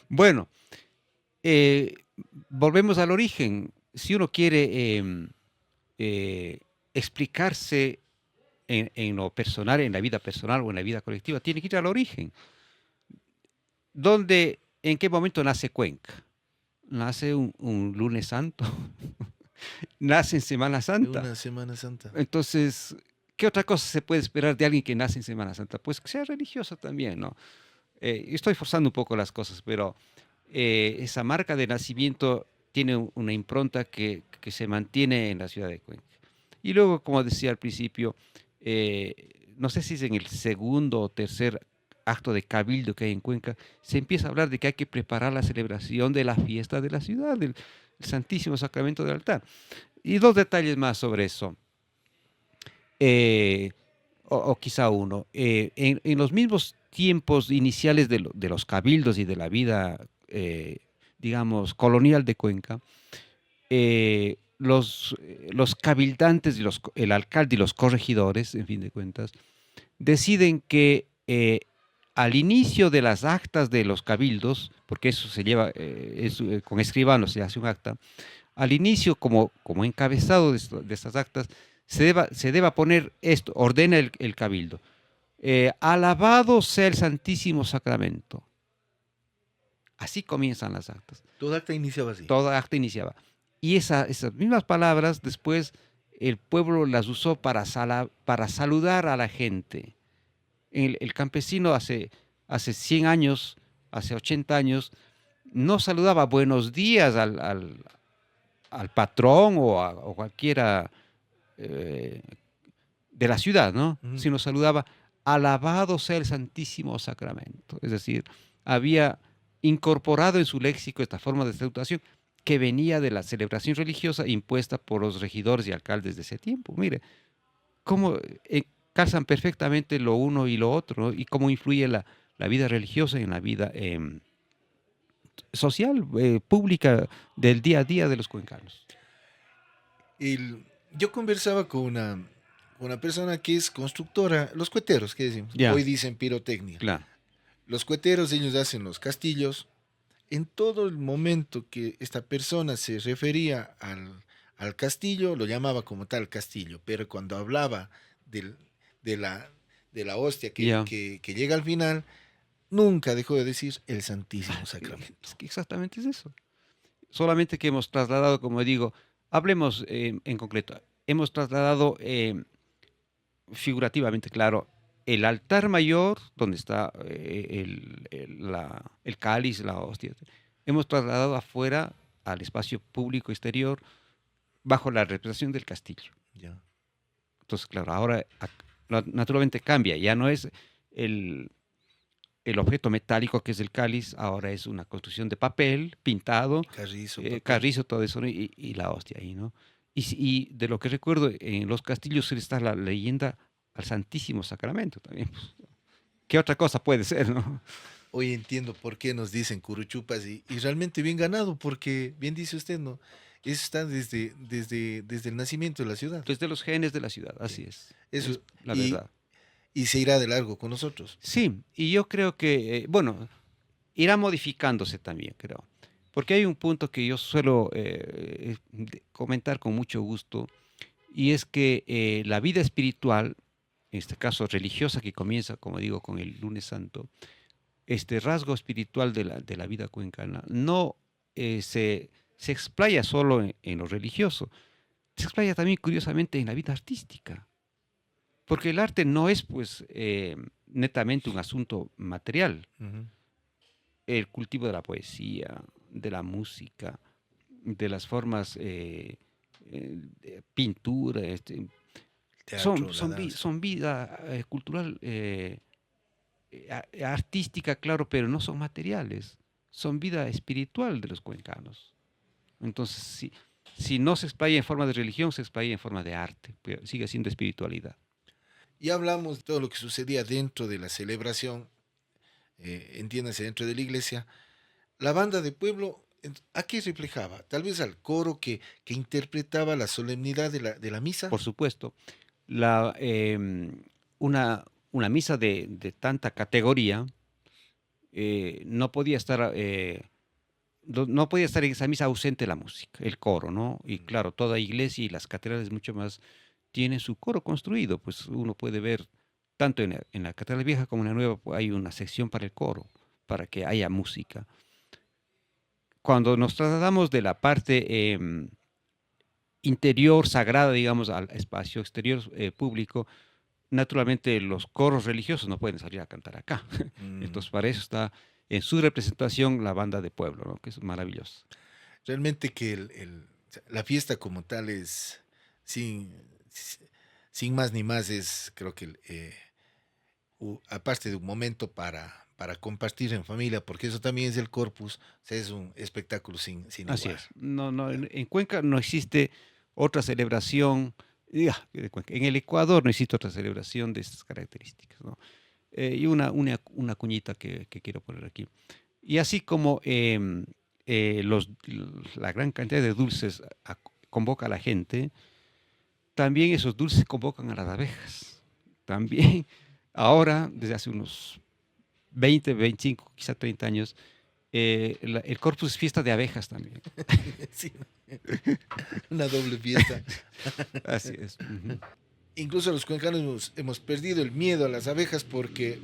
Bueno, eh, volvemos al origen. Si uno quiere eh, explicarse en lo personal, en la vida personal o en la vida colectiva, tiene que ir al origen. ¿Dónde, en qué momento nace Cuenca? Nace un lunes santo, nace en Semana Santa. Una Semana Santa. Entonces, ¿qué otra cosa se puede esperar de alguien que nace en Semana Santa? Pues que sea religioso también, ¿no? Estoy forzando un poco las cosas, pero esa marca de nacimiento tiene una impronta que se mantiene en la ciudad de Cuenca. Y luego, como decía al principio, no sé si es en el segundo o tercer acto de cabildo que hay en Cuenca, se empieza a hablar de que hay que preparar la celebración de la fiesta de la ciudad, del Santísimo Sacramento del altar. Y dos detalles más sobre eso. eh, o quizá uno. En los mismos tiempos iniciales de los cabildos y de la vida, digamos, colonial de Cuenca, los cabildantes, y el alcalde y los corregidores, en fin de cuentas, deciden que al inicio de las actas de los cabildos, porque eso se lleva, con escribanos se hace un acta, al inicio, como encabezado de estas actas, se deba poner esto, ordena el cabildo. Alabado sea el Santísimo Sacramento. Así comienzan las actas. Toda acta iniciaba así. Toda acta iniciaba. Y esas mismas palabras después el pueblo las usó para saludar a la gente. El campesino hace 100 años, hace 80 años, no saludaba buenos días al patrón o cualquiera de la ciudad, ¿no? Ujú. Sino saludaba, alabado sea el Santísimo Sacramento. Es decir, había incorporado en su léxico esta forma de salutación que venía de la celebración religiosa impuesta por los regidores y alcaldes de ese tiempo. Mire, cómo calzan perfectamente lo uno y lo otro, ¿no? Y cómo influye la vida religiosa en la vida social, pública del día a día de los cuencanos. Yo conversaba con una persona que es constructora, los cueteros, ¿qué decimos? Ya, Hoy dicen pirotecnia. claro. Los cueteros, ellos hacen los castillos. En todo el momento que esta persona se refería al castillo, lo llamaba como tal castillo, pero cuando hablaba del- de la hostia Ya. que llega al final, nunca dejó de decir el Santísimo Sacramento. Es que exactamente es eso. Solamente que hemos trasladado, como digo, hablemos en concreto, hemos trasladado figurativamente, claro, el altar mayor, donde está el cáliz, la hostia, hemos trasladado afuera al espacio público exterior bajo la representación del castillo. Ya. Entonces, claro, ahora naturalmente cambia, ya no es el, el objeto metálico que es el cáliz, ahora es una construcción de papel pintado, Carrizo, papel. carrizo, todo eso, ¿no? Y la hostia ahí, ¿no? Y de lo que recuerdo, en los castillos está la leyenda al Santísimo Sacramento también, pues. ¿Qué otra cosa puede ser, no? Hoy entiendo por qué nos dicen curuchupas y realmente bien ganado, porque bien dice usted, ¿no? Eso está desde el nacimiento de la ciudad. Desde los genes de la ciudad, así Sí. es. Eso, Es la y, verdad. y se irá de largo con nosotros. Sí, y yo creo que, bueno, irá modificándose también, creo. Porque hay un punto que yo suelo comentar con mucho gusto, y es que la vida espiritual, en este caso religiosa, que comienza, como digo, con el lunes santo, este rasgo espiritual de la vida cuencana no se explaya solo en lo religioso, se explaya también curiosamente en la vida artística, porque el arte no es pues netamente un asunto material. Ujú. El cultivo de la poesía, de la música, de las formas, pintura, Teatro, la danza. son vida cultural, artística, claro, pero no son materiales, son vida espiritual de los cuencanos. Entonces, si no se explaya en forma de religión, se explaya en forma de arte, pero sigue siendo espiritualidad. Y hablamos de todo lo que sucedía dentro de la celebración, entiéndase, dentro de la iglesia. La banda de pueblo, ¿a qué reflejaba? Tal vez al coro que interpretaba la solemnidad de la misa. Por supuesto, la, una, una misa de tanta categoría, no podía estar no podía estar en esa misa ausente la música, el coro, ¿no? Y claro, toda iglesia y las catedrales mucho más tienen su coro construido, pues uno puede ver tanto en la catedral vieja como en la nueva, pues, hay una sección para el coro, para que haya música. Cuando nos trasladamos de la parte interior sagrada, digamos, al espacio exterior público, naturalmente los coros religiosos no pueden salir a cantar acá. Mm. Entonces, para eso está en su representación la banda de pueblo, ¿no? Que es maravilloso. Realmente que la fiesta como tal es, sin, sin más ni más, es creo que aparte de un momento para compartir en familia, porque eso también es el Corpus, o sea, es un espectáculo sin Así igual. es. No, no, Ya. en Cuenca no existe otra celebración, de Cuenca. En el Ecuador no existe otra celebración de estas características, ¿no? Y una cuñita que quiero poner aquí. Y así como la gran cantidad de dulces convoca a la gente, también esos dulces convocan a las abejas. También ahora, desde hace unos 20, 25, quizá 30 años, el Corpus es fiesta de abejas también. Sí, una doble fiesta. Así es. Ujú. Incluso los cuencanos hemos perdido el miedo a las abejas porque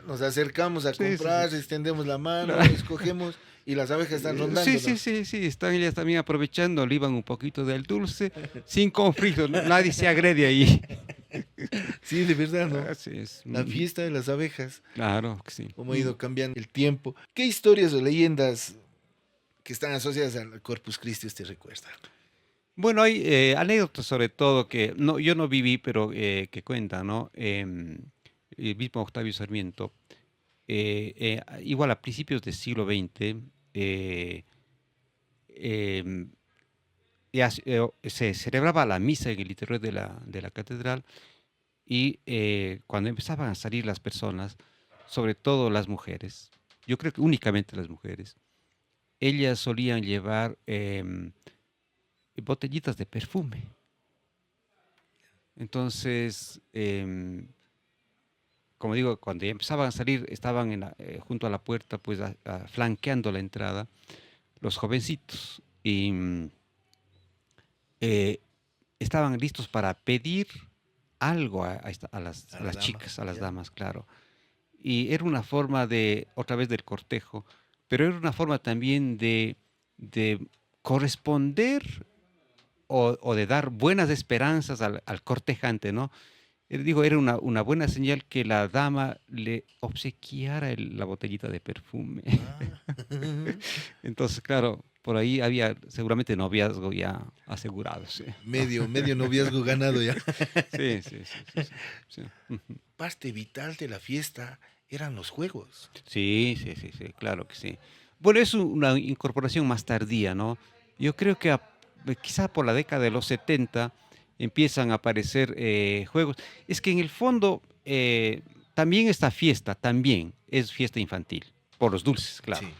nos acercamos a Sí, sí, sí. comprar, extendemos la mano, Claro. escogemos y las abejas están Sí, rondándonos. sí, sí, sí, están ellas también aprovechando, liban un poquito del dulce, sin conflicto, nadie se agrede ahí. Sí, de verdad, ¿no? Así es. La fiesta de las abejas, Claro que sí. cómo ha ido cambiando el tiempo. ¿Qué historias o leyendas que están asociadas al Corpus Christi te recuerdan? Bueno, hay anécdotas sobre todo que no, yo no viví, pero que cuentan, ¿no? El mismo Octavio Sarmiento, igual a principios del siglo XX, eh, em, se celebraba la misa en el interior de la catedral y cuando empezaban a salir las personas, sobre todo las mujeres, yo creo que únicamente las mujeres, ellas solían llevar botellitas de perfume. Entonces, como digo, cuando ya empezaban a salir, estaban junto a la puerta, pues flanqueando la entrada, los jovencitos, y eh, estaban listos para pedir algo A a la las dama, chicas, a las ya. damas, claro. Y era una forma de, otra vez del cortejo, pero era una forma también de corresponder o de dar buenas esperanzas al cortejante, ¿no? Digo, era una buena señal que la dama le obsequiara la botellita de perfume. Ah. Entonces, claro, por ahí había seguramente noviazgo ya asegurado, sí. Medio noviazgo ganado ya. Sí, sí, sí, sí, sí, sí. Ujú. Parte vital de la fiesta eran los juegos. Sí, sí, sí, sí, claro que sí. Bueno, es una incorporación más tardía, ¿no? Yo creo que quizá por la década de los 70 empiezan a aparecer juegos. Es que en el fondo también esta fiesta, también es fiesta infantil, por los dulces, claro. Sí.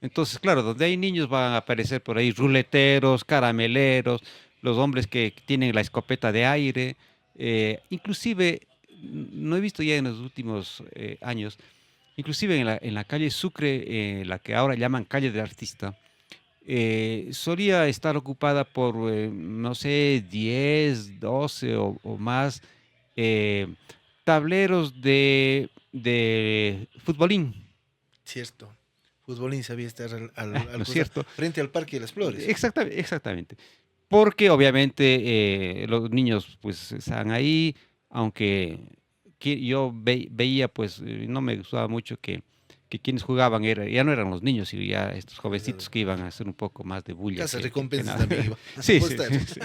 Entonces, claro, donde hay niños van a aparecer por ahí ruleteros, carameleros, los hombres que tienen la escopeta de aire, inclusive, no he visto ya en los últimos años, inclusive en la calle Sucre, la que ahora llaman calle del Artista, solía estar ocupada por, no sé, 10, 12 o más eh, tableros de futbolín, Cierto. Futbolín sabía estar ¿no al es cierto? frente al Parque de las Flores. Exactamente, exactamente. Porque obviamente los niños pues están ahí, aunque yo veía pues no me gustaba mucho que quienes jugaban ya no eran los niños, sino ya estos jovencitos que iban a hacer un poco más de bulla Casas que recompensas nada. también iba a Sí, sí, apostar. sí, sí.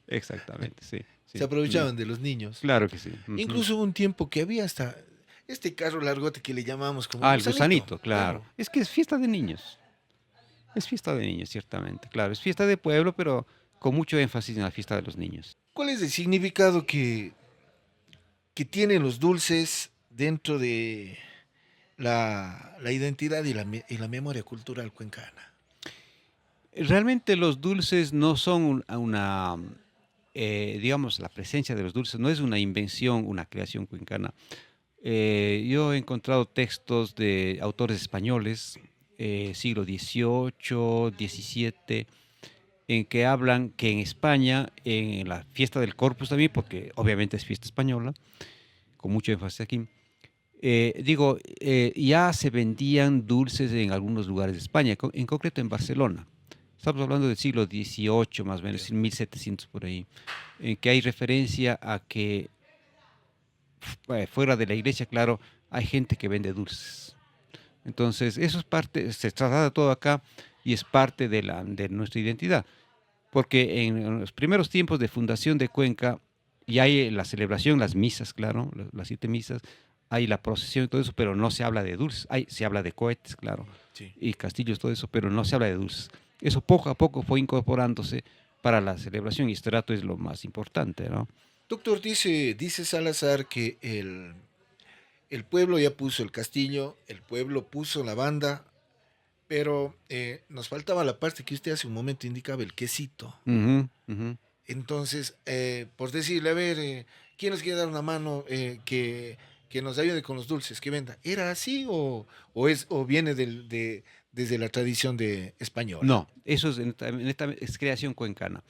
Exactamente, sí, sí. Se aprovechaban de los niños. Claro que sí. Ujú. Incluso hubo un tiempo que había hasta este carro largote que le llamamos como El gusanito, claro. Claro. Es que es fiesta de niños. Es fiesta de niños, ciertamente. Claro, es fiesta de pueblo, pero con mucho énfasis en la fiesta de los niños. ¿Cuál es el significado que tienen los dulces dentro de la identidad y la memoria cultural cuencana? Realmente los dulces no son digamos, la presencia de los dulces no es una invención, una creación cuencana. Yo he encontrado textos de autores españoles, siglo XVIII, XVII, en que hablan que en España, en la fiesta del Corpus también, porque obviamente es fiesta española, con mucho énfasis aquí, ya se vendían dulces en algunos lugares de España, en concreto en Barcelona. Estamos hablando del siglo XVIII, más o menos, en 1700 por ahí, en que hay referencia a que fuera de la iglesia, claro, hay gente que vende dulces. Entonces, eso es parte, se traslada todo acá y es parte de nuestra identidad. Porque en los primeros tiempos de fundación de Cuenca, y hay la celebración, las misas, claro, las 7 misas, hay la procesión y todo eso, pero no se habla de dulces. Se habla de cohetes, claro, Sí. y castillos, todo eso, pero no se habla de dulces. Eso poco a poco fue incorporándose para la celebración y este rato es lo más importante, ¿no? Doctor, dice Salazar que el pueblo ya puso el castillo, el pueblo puso la banda, pero nos faltaba la parte que usted hace un momento indicaba, el quesito. Ujú, ujú. Entonces, por decirle, a ver, ¿quién nos quiere dar una mano que nos ayude con los dulces, que venda? ¿Era así o viene desde la tradición de española? No, eso es, es creación cuencana.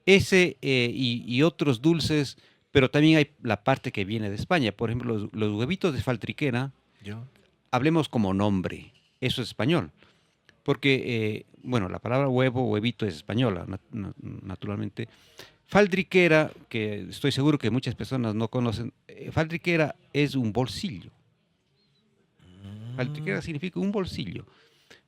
Ese y otros dulces, pero también hay la parte que viene de España. Por ejemplo, los huevitos de faltriquera, ¿Yo? hablemos como nombre, eso es español. Porque, bueno, la palabra huevo, huevito es española, naturalmente. Faldriquera, que estoy seguro que muchas personas no conocen, faldriquera es un bolsillo. Mm, Faldriquera significa un bolsillo.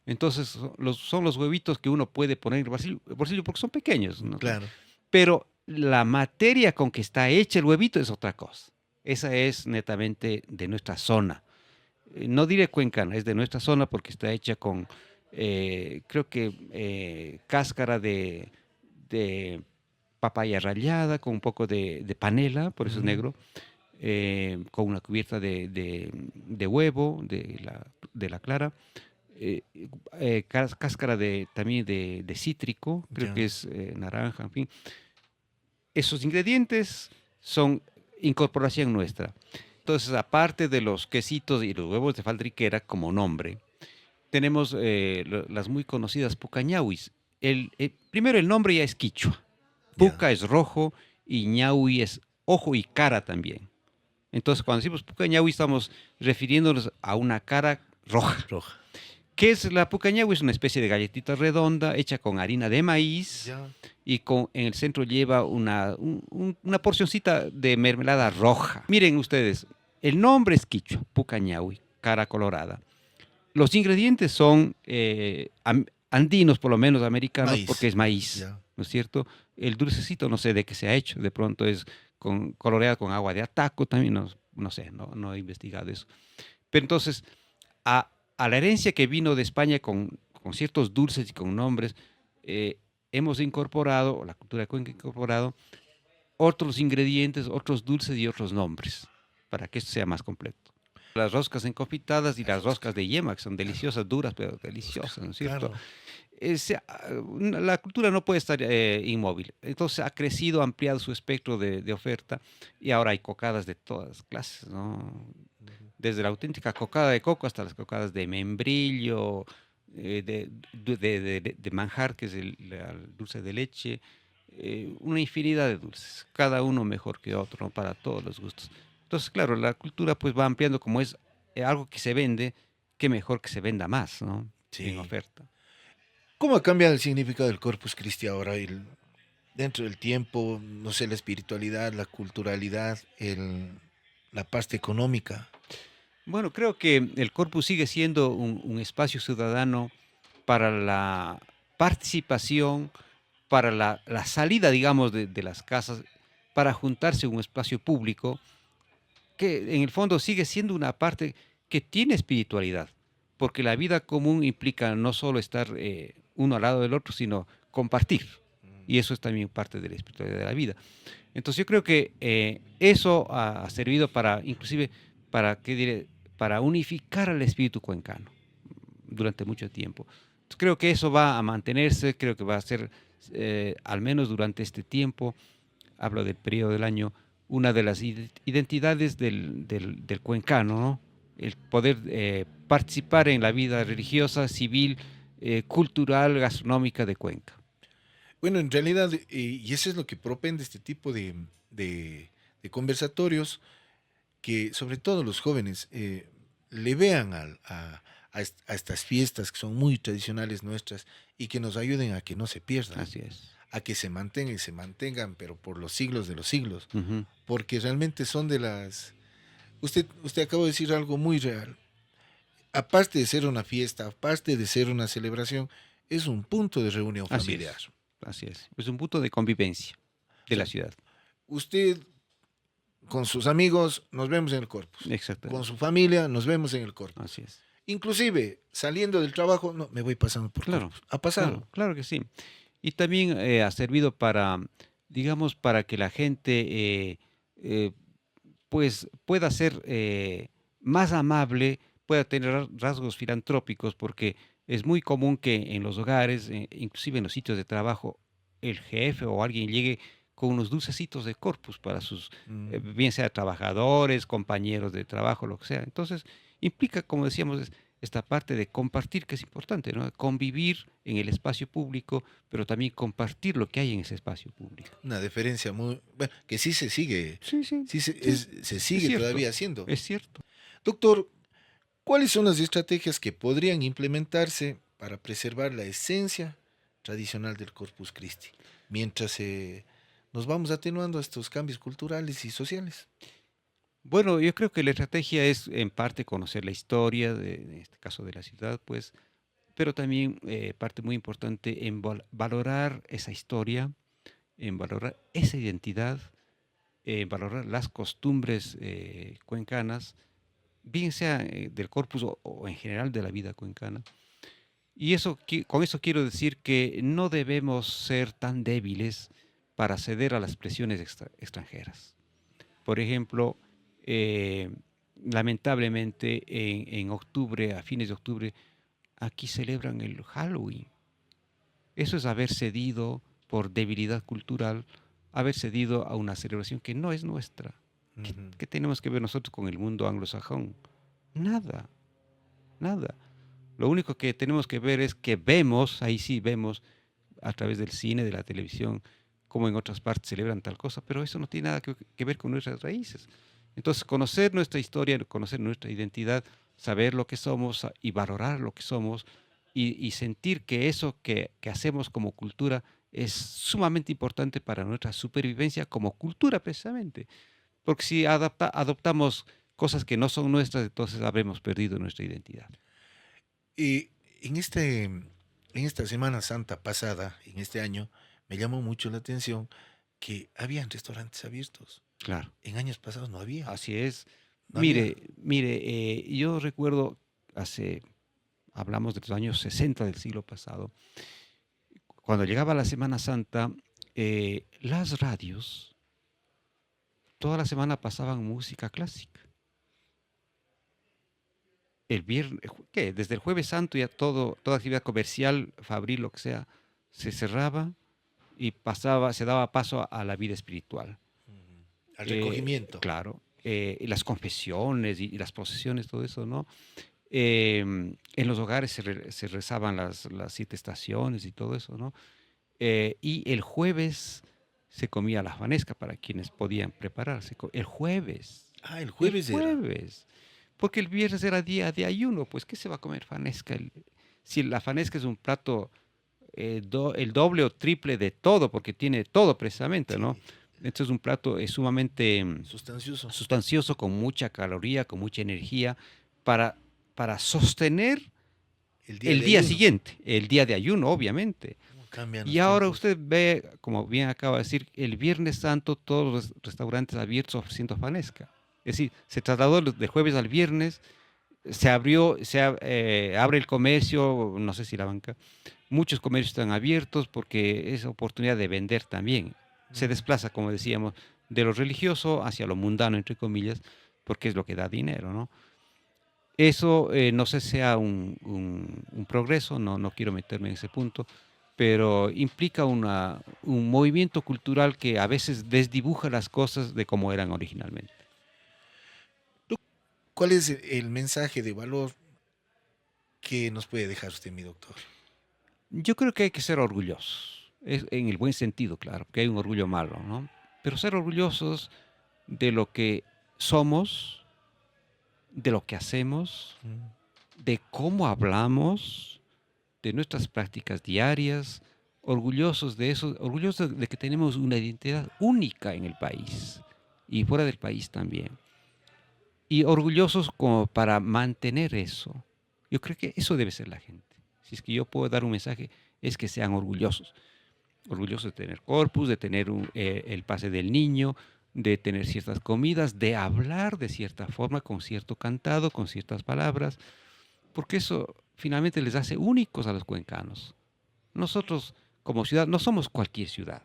Entonces, son los huevitos que uno puede poner en el bolsillo porque son pequeños, ¿no? claro. Pero la materia con que está hecha el huevito es otra cosa. Esa es netamente de nuestra zona. No diré cuencana, es de nuestra zona porque está hecha con, creo que cáscara de papaya rallada, con un poco de panela, por eso es Ujú. negro, con una cubierta de huevo, de la clara, eh, cáscara también de cítrico, creo Ya. que es naranja, en fin. Esos ingredientes son incorporación nuestra. Entonces, aparte de los quesitos y los huevos de faldriquera como nombre, tenemos las muy conocidas pucañauis. Primero el nombre ya es quichua. Ya. Puca es rojo y ñaui es ojo y cara también. Entonces, cuando decimos pucañaui estamos refiriéndonos a una cara roja. Roja. ¿Qué es la pucañaui? Es una especie de galletita redonda hecha con harina de maíz Ya. y en el centro lleva una porcioncita de mermelada roja. Miren ustedes, el nombre es quichua, pucañaui, cara colorada. Los ingredientes son andinos, por lo menos americanos, porque Maíz. es maíz, Ya. ¿no es cierto? El dulcecito no sé de qué se ha hecho, de pronto es coloreado con agua de ataco, también no sé, no he investigado eso. Pero entonces, a la herencia que vino de España con ciertos dulces y con nombres, eh, hemos incorporado, o la cultura de Cuenca ha incorporado, otros ingredientes, otros dulces y otros nombres, para que esto sea más completo. Las roscas enconfitadas y las roscas de yema, que son deliciosas, duras, pero deliciosas, ¿no es cierto? Claro. La cultura no puede estar inmóvil. Entonces ha crecido, ha ampliado su espectro de oferta y ahora hay cocadas de todas clases, ¿no? Desde la auténtica cocada de coco hasta las cocadas de membrillo, de manjar, que es el dulce de leche, una infinidad de dulces, cada uno mejor que otro, ¿no? Para todos los gustos. Entonces, claro, la cultura pues va ampliando como es algo que se vende, qué mejor que se venda más, ¿no? En Sí. oferta. ¿Cómo ha cambiado el significado del Corpus Christi ahora? Dentro del tiempo, no sé, la espiritualidad, la culturalidad, la parte económica. Bueno, creo que el Corpus sigue siendo un espacio ciudadano para la participación, para la salida, digamos, de las casas, para juntarse en un espacio público, que en el fondo sigue siendo una parte que tiene espiritualidad, porque la vida común implica no solo estar uno al lado del otro, sino compartir. Y eso es también parte de la espiritualidad de la vida. Entonces yo creo que eso ha servido para, inclusive, ¿qué diré? Para unificar al espíritu cuencano durante mucho tiempo. Entonces, creo que eso va a mantenerse, creo que va a ser, al menos durante este tiempo, hablo del periodo del año, una de las identidades del cuencano, ¿no? El poder participar en la vida religiosa, civil, cultural, gastronómica de Cuenca. Bueno, en realidad, y eso es lo que propende este tipo de conversatorios, que sobre todo los jóvenes le vean a estas fiestas que son muy tradicionales nuestras y que nos ayuden a que no se pierdan, Así es. a que se mantengan y se mantengan, pero por los siglos de los siglos, Ujú. porque realmente son de las... Usted acabó de decir algo muy real. Aparte de ser una fiesta, aparte de ser una celebración, es un punto de reunión Así familiar. es. Así es. Es un punto de convivencia O de sea, la ciudad. usted con sus amigos nos vemos en el Corpus. Con Exactamente. su familia nos vemos en el Corpus. Así es. Inclusive, saliendo del trabajo, no, me voy pasando por Claro, Corpus. Ha pasado. claro, claro que sí. Y también ha servido para, digamos, para que la gente eh, pues pueda ser más amable, pueda tener rasgos filantrópicos, porque es muy común que en los hogares, inclusive en los sitios de trabajo, el jefe o alguien llegue con unos dulcecitos de corpus para sus, Mm, bien sea trabajadores, compañeros de trabajo, lo que sea. Entonces, implica, como decíamos, esta parte de compartir, que es importante, ¿no? Convivir en el espacio público, pero también compartir lo que hay en ese espacio público. una diferencia muy... Bueno, que sí se sigue, Sí, sí, sí sí, se es sigue cierto, todavía haciendo. es cierto. Doctor, ¿cuáles son las estrategias que podrían implementarse para preservar la esencia tradicional del Corpus Christi, mientras nos vamos atenuando a estos cambios culturales y sociales? Bueno, yo creo que la estrategia es en parte conocer la historia, en este caso de la ciudad, pues, pero también parte muy importante en valorar esa historia, en valorar esa identidad, en valorar las costumbres cuencanas, bien sea del corpus o en general de la vida cuencana. Y eso, con eso quiero decir que no debemos ser tan débiles para ceder a las presiones extranjeras. Por ejemplo, eh, lamentablemente en octubre, a fines de octubre, aquí celebran el Halloween. Eso es haber cedido por debilidad cultural, haber cedido a una celebración que no es nuestra. ¿Qué, Ujú. qué tenemos que ver nosotros con el mundo anglosajón? Nada, nada. Lo único que tenemos que ver es que vemos, ahí sí vemos, a través del cine, de la televisión, como en otras partes celebran tal cosa, pero eso no tiene nada que ver con nuestras raíces. Entonces, conocer nuestra historia, conocer nuestra identidad, saber lo que somos y valorar lo que somos y sentir que eso que hacemos como cultura es sumamente importante para nuestra supervivencia como cultura precisamente. Porque si adoptamos cosas que no son nuestras, entonces habremos perdido nuestra identidad. Y en esta Semana Santa pasada, en este año, me llamó mucho la atención que habían restaurantes abiertos. Claro. En años pasados no había, Así es. no había. Mire, yo recuerdo hablamos de los años 60 del siglo pasado, cuando llegaba la Semana Santa, las radios toda la semana pasaban música clásica. El viernes, ¿qué? Desde el Jueves Santo ya toda actividad comercial, fabril, lo que sea, se cerraba y se daba paso a la vida espiritual. Ujú. Al recogimiento. Claro, y las confesiones y las procesiones, todo eso, ¿no? En los hogares se rezaban las 7 estaciones y todo eso, ¿no? Y el jueves se comía la fanesca para quienes podían prepararse. El jueves, Ah, el el jueves era. jueves. Porque el viernes era día de ayuno, pues ¿qué se va a comer fanesca? Si la fanesca es un plato el doble o triple de todo, porque tiene todo precisamente, ¿no? Sí, Entonces es un plato sumamente sustancioso. sustancioso, con mucha caloría, con mucha energía, para, para sostener El día el de día ayuno. siguiente, el día de ayuno, obviamente. ¿Cómo cambian Y los ahora tiempos? usted ve, como bien acaba de decir, el Viernes Santo todos los restaurantes abiertos ofreciendo fanesca. Es decir, se trasladó de jueves al viernes, abre el comercio, no sé si la banca, muchos comercios están abiertos porque es oportunidad de vender también. Se Mm. desplaza, como decíamos, de lo religioso hacia lo mundano, entre comillas, porque es lo que da dinero, ¿no? Eso no sé si sea un progreso, no quiero meterme en ese punto, pero implica un movimiento cultural que a veces desdibuja las cosas de como eran originalmente. ¿Cuál es el mensaje de valor que nos puede dejar usted, mi doctor? Yo creo que hay que ser orgullosos, en el buen sentido, claro, porque hay un orgullo malo, ¿no? Pero ser orgullosos de lo que somos, de lo que hacemos, de cómo hablamos, de nuestras prácticas diarias, orgullosos de eso, orgullosos de que tenemos una identidad única en el país y fuera del país también. Y orgullosos como para mantener eso. Yo creo que eso debe ser la gente. Si es que yo puedo dar un mensaje, es que sean orgullosos. Orgullosos de tener corpus, de tener el pase del niño, de tener ciertas comidas, de hablar de cierta forma, con cierto cantado, con ciertas palabras, porque eso finalmente les hace únicos a los cuencanos. Nosotros como ciudad no somos cualquier ciudad.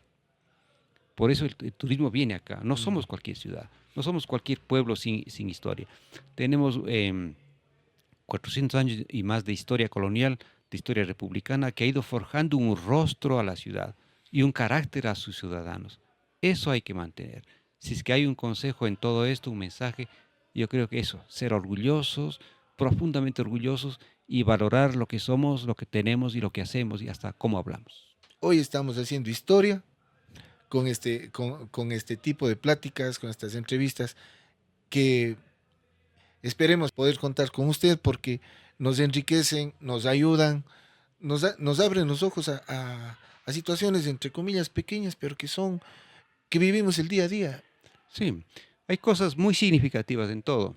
Por eso el turismo viene acá. No somos cualquier ciudad, no somos cualquier pueblo sin historia. Tenemos 400 años y más de historia colonial, de historia republicana, que ha ido forjando un rostro a la ciudad y un carácter a sus ciudadanos. Eso hay que mantener. Si es que hay un consejo en todo esto, un mensaje, yo creo que eso, ser orgullosos, profundamente orgullosos y valorar lo que somos, lo que tenemos y lo que hacemos y hasta cómo hablamos. Hoy estamos haciendo historia con este tipo de pláticas, con estas entrevistas, que esperemos poder contar con usted porque nos enriquecen, nos ayudan, nos abren los ojos a situaciones, entre comillas, pequeñas, pero que vivimos el día a día. Sí, hay cosas muy significativas en todo.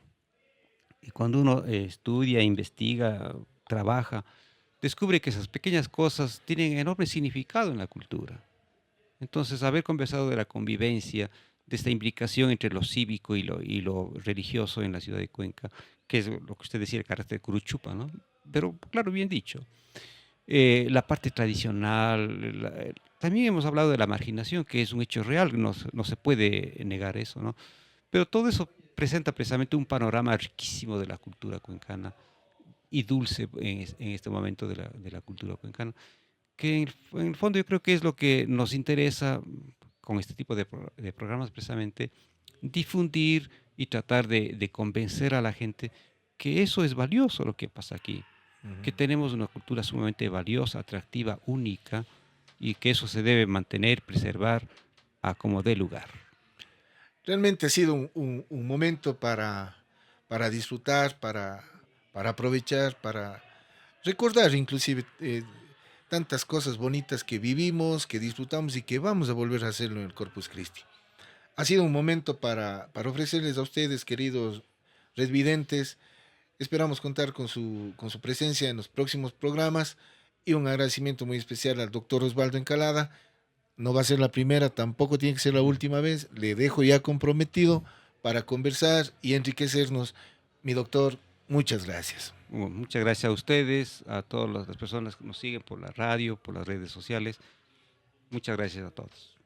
Y cuando uno estudia, investiga, trabaja, descubre que esas pequeñas cosas tienen enorme significado en la cultura. Entonces, haber conversado de la convivencia, de esta implicación entre lo cívico y lo religioso en la ciudad de Cuenca, que es lo que usted decía, el carácter curuchupa, ¿no? Pero, claro, bien dicho. La parte tradicional, también hemos hablado de la marginación, que es un hecho real, no se puede negar eso, ¿no? Pero todo eso presenta precisamente un panorama riquísimo de la cultura cuencana y dulce en este momento de la cultura cuencana, que en el fondo yo creo que es lo que nos interesa con este tipo de programas precisamente, difundir y tratar de convencer a la gente que eso es valioso lo que pasa aquí, que tenemos una cultura sumamente valiosa, atractiva, única, y que eso se debe mantener, preservar a como dé lugar. Realmente ha sido un momento para disfrutar, para aprovechar, para recordar inclusive tantas cosas bonitas que vivimos, que disfrutamos y que vamos a volver a hacerlo en el Corpus Christi. Ha sido un momento para ofrecerles a ustedes, queridos redvidentes. Esperamos contar con su presencia en los próximos programas y un agradecimiento muy especial al doctor Osvaldo Encalada. No va a ser la primera, tampoco tiene que ser la última vez. Le dejo ya comprometido para conversar y enriquecernos. Mi doctor, muchas gracias. Bueno, muchas gracias a ustedes, a todas las personas que nos siguen por la radio, por las redes sociales. Muchas gracias a todos.